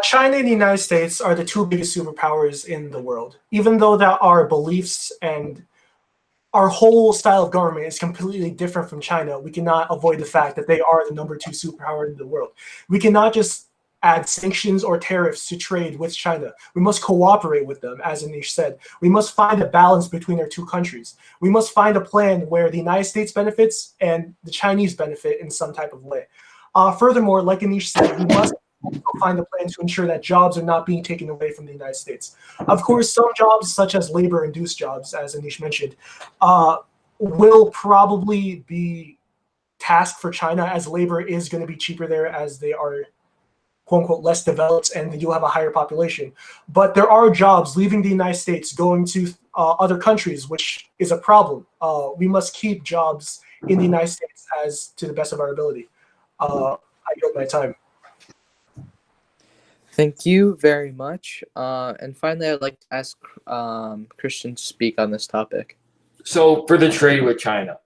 China and the United States are the two biggest superpowers in the world. Even though that our beliefs and our whole style of government is completely different from China, we cannot avoid the fact that they are the number two superpower in the world. We cannot just add sanctions or tariffs to trade with China. We must cooperate with them, as Anish said. We must find a balance between our two countries. We must find a plan where the United States benefits and the Chinese benefit in some type of way. Furthermore, like Anish said, we must find a plan to ensure that jobs are not being taken away from the United States. Of course, some jobs, such as labor-induced jobs, as Anish mentioned, will probably be tasked for China, as labor is going to be cheaper there, as they are quote unquote less developed and you have a higher population. But there are jobs leaving the United States going to other countries, which is a problem. We must keep jobs in the United States as to the best of our ability. I yield my time. Thank you very much. And finally, I'd like to ask Christian to speak on this topic. So for the trade with China,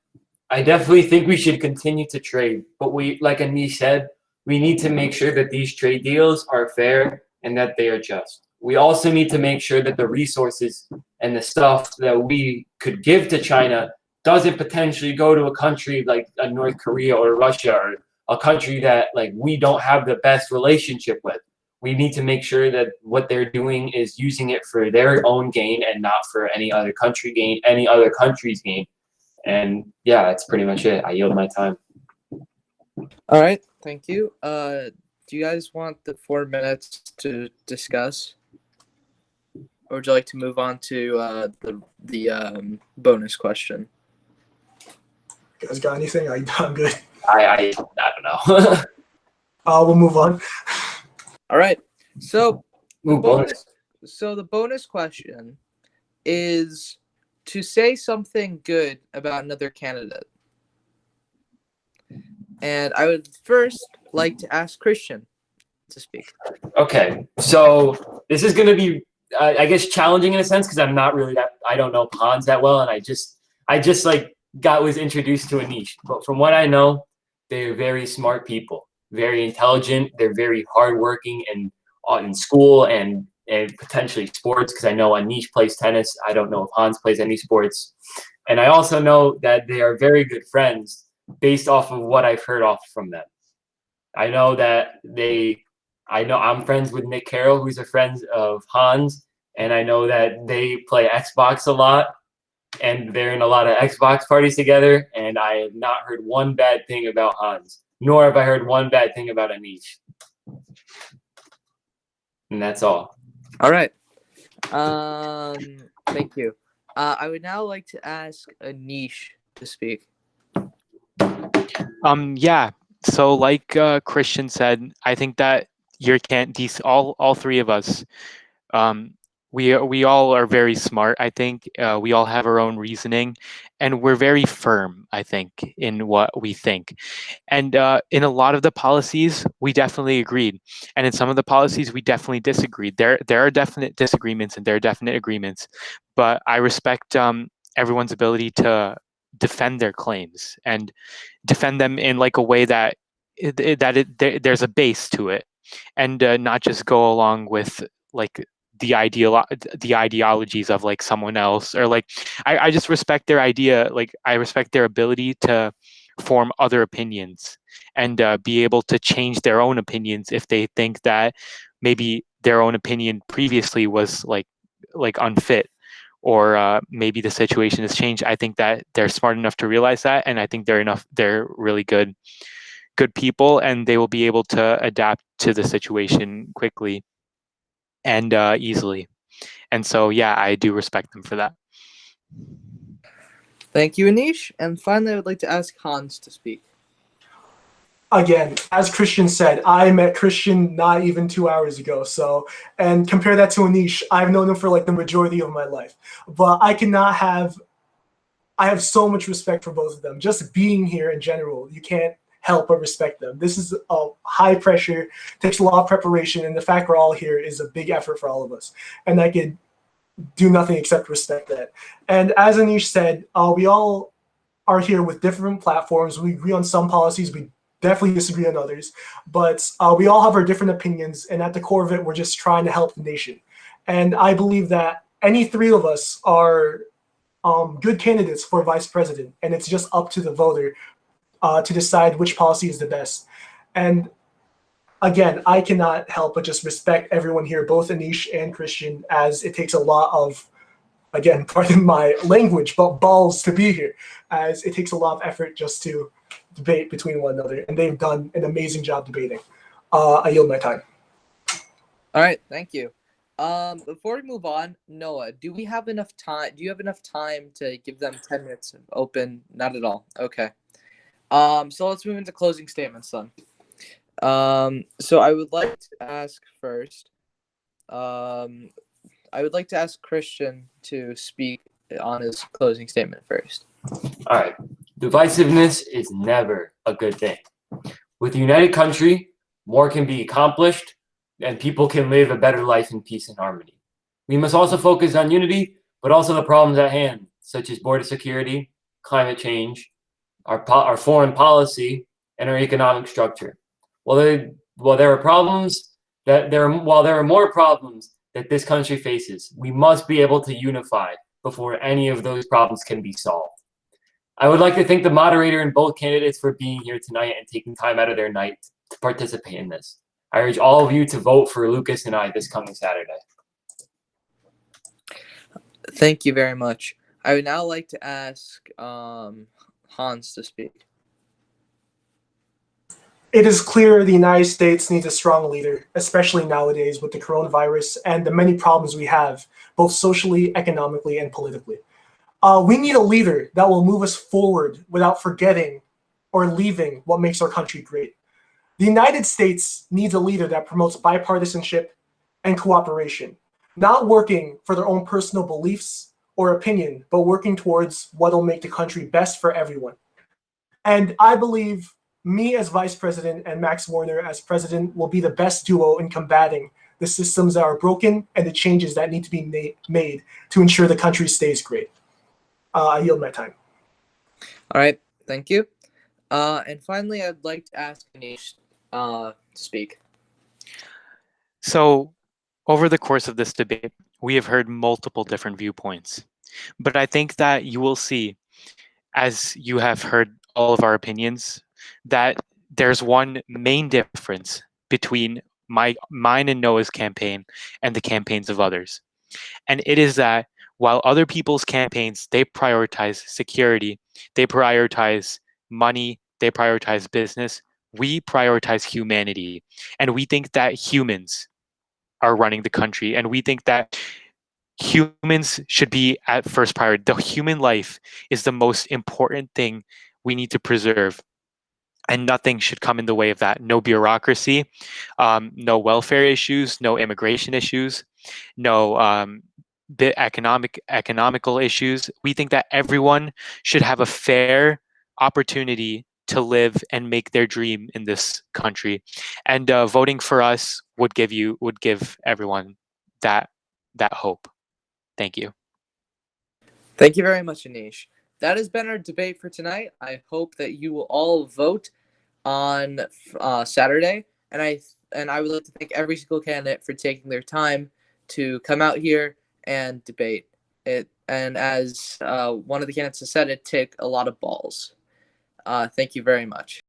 I definitely think we should continue to trade, but like Anish said, we need to make sure that these trade deals are fair and that they are just. We also need to make sure that the resources and the stuff that we could give to China doesn't potentially go to a country like North Korea or Russia, or a country that like we don't have the best relationship with. We need to make sure that what they're doing is using it for their own gain and not for any other country gain, any other country's gain. And yeah, that's pretty much it. I yield my time. All right, thank you. Do you guys want the 4 minutes to discuss, or would you like to move on to the bonus question? You guys got anything? I'm good. I don't know. We'll move on. All right. So Ooh, bonus. the bonus question is to say something good about another candidate. And I would first like to ask Christian to speak. Okay, so this is going to be, I guess, challenging in a sense because I'm not really I don't know Hans that well, and I just like was introduced to Anish. But from what I know, they're very smart people, very intelligent. They're very hardworking and in school and potentially sports, because I know Anish plays tennis. I don't know if Hans plays any sports. And I also know that they are very good friends based off of what I've heard off from them. I know I'm friends with Nick Carroll, who's a friend of Hans, and I know that they play Xbox a lot, and they're in a lot of Xbox parties together, and I have not heard one bad thing about Hans, nor have I heard one bad thing about Anish. And that's all. All right. Thank you. I would now like to ask Anish to speak. Yeah. So like Christian said, I think that all three of us, we all are very smart. I think we all have our own reasoning, and we're very firm, I think, in what we think. And in a lot of the policies, we definitely agreed, and in some of the policies, we definitely disagreed. There are definite disagreements and there are definite agreements, but I respect everyone's ability to defend their claims and defend them in like a way that there's a base to it, and not just go along with like the ideologies of like someone else, or like I just respect their idea. Like I respect their ability to form other opinions and be able to change their own opinions if they think that maybe their own opinion previously was like unfit, or maybe the situation has changed. I think that they're smart enough to realize that, and I think they're really good people, and they will be able to adapt to the situation quickly and easily. And so, yeah, I do respect them for that. Thank you, Anish. And finally, I would like to ask Hans to speak. Again, as Christian said, I met Christian not even 2 hours ago. So, and compare that to Anish, I've known him for like the majority of my life. But I have so much respect for both of them. Just being here in general, you can't help but respect them. This is a high pressure, takes a lot of preparation, and the fact we're all here is a big effort for all of us. And I could do nothing except respect that. And as Anish said, we all are here with different platforms. We agree on some policies, we definitely disagree on others, but we all have our different opinions, and at the core of it, we're just trying to help the nation. And I believe that any three of us are good candidates for vice president, and it's just up to the voter to decide which policy is the best. And again, I cannot help but just respect everyone here, both Anish and Christian, as it takes a lot of, again, pardon my language, but balls to be here, as it takes a lot of effort just to debate between one another, and they've done an amazing job debating. I yield my time. All right, thank you. Before we move on, Noah, do we have enough time? Do you have enough time to give them 10 minutes of open? Not at all. Okay. So let's move into closing statements then. So I would like to ask first. I would like to ask Christian to speak on his closing statement first. All right. Divisiveness is never a good thing. With a united country, more can be accomplished, and people can live a better life in peace and harmony. We must also focus on unity, but also the problems at hand, such as border security, climate change, our foreign policy, and our economic structure. While there are more problems that this country faces, we must be able to unify before any of those problems can be solved. I would like to thank the moderator and both candidates for being here tonight and taking time out of their night to participate in this. I urge all of you to vote for Lucas and I this coming Saturday. Thank you very much. I would now like to ask Hans to speak. It is clear the United States needs a strong leader, especially nowadays with the coronavirus and the many problems we have, both socially, economically, and politically. We need a leader that will move us forward without forgetting or leaving what makes our country great. The United States needs a leader that promotes bipartisanship and cooperation, not working for their own personal beliefs or opinion, but working towards what will make the country best for everyone. And I believe me as vice president and Max Warner as president will be the best duo in combating the systems that are broken and the changes that need to be made to ensure the country stays great. I yield my time. All right, thank you. And finally, I'd like to ask Anish to speak. So, over the course of this debate, we have heard multiple different viewpoints. But I think that you will see, as you have heard all of our opinions, that there's one main difference between mine and Noah's campaign and the campaigns of others. And it is that while other people's campaigns, they prioritize security, they prioritize money, they prioritize business, we prioritize humanity. And we think that humans are running the country. And we think that humans should be at first priority. The human life is the most important thing we need to preserve. And nothing should come in the way of that. No bureaucracy, no welfare issues, no immigration issues, no economical issues. We think that everyone should have a fair opportunity to live and make their dream in this country. And voting for us would give everyone that hope. Thank you. Thank you very much, Anish. That has been our debate for tonight. I hope that you will all vote on Saturday, and I would like to thank every single candidate for taking their time to come out here and debate it. And as one of the candidates has said, it took a lot of balls. Thank you very much.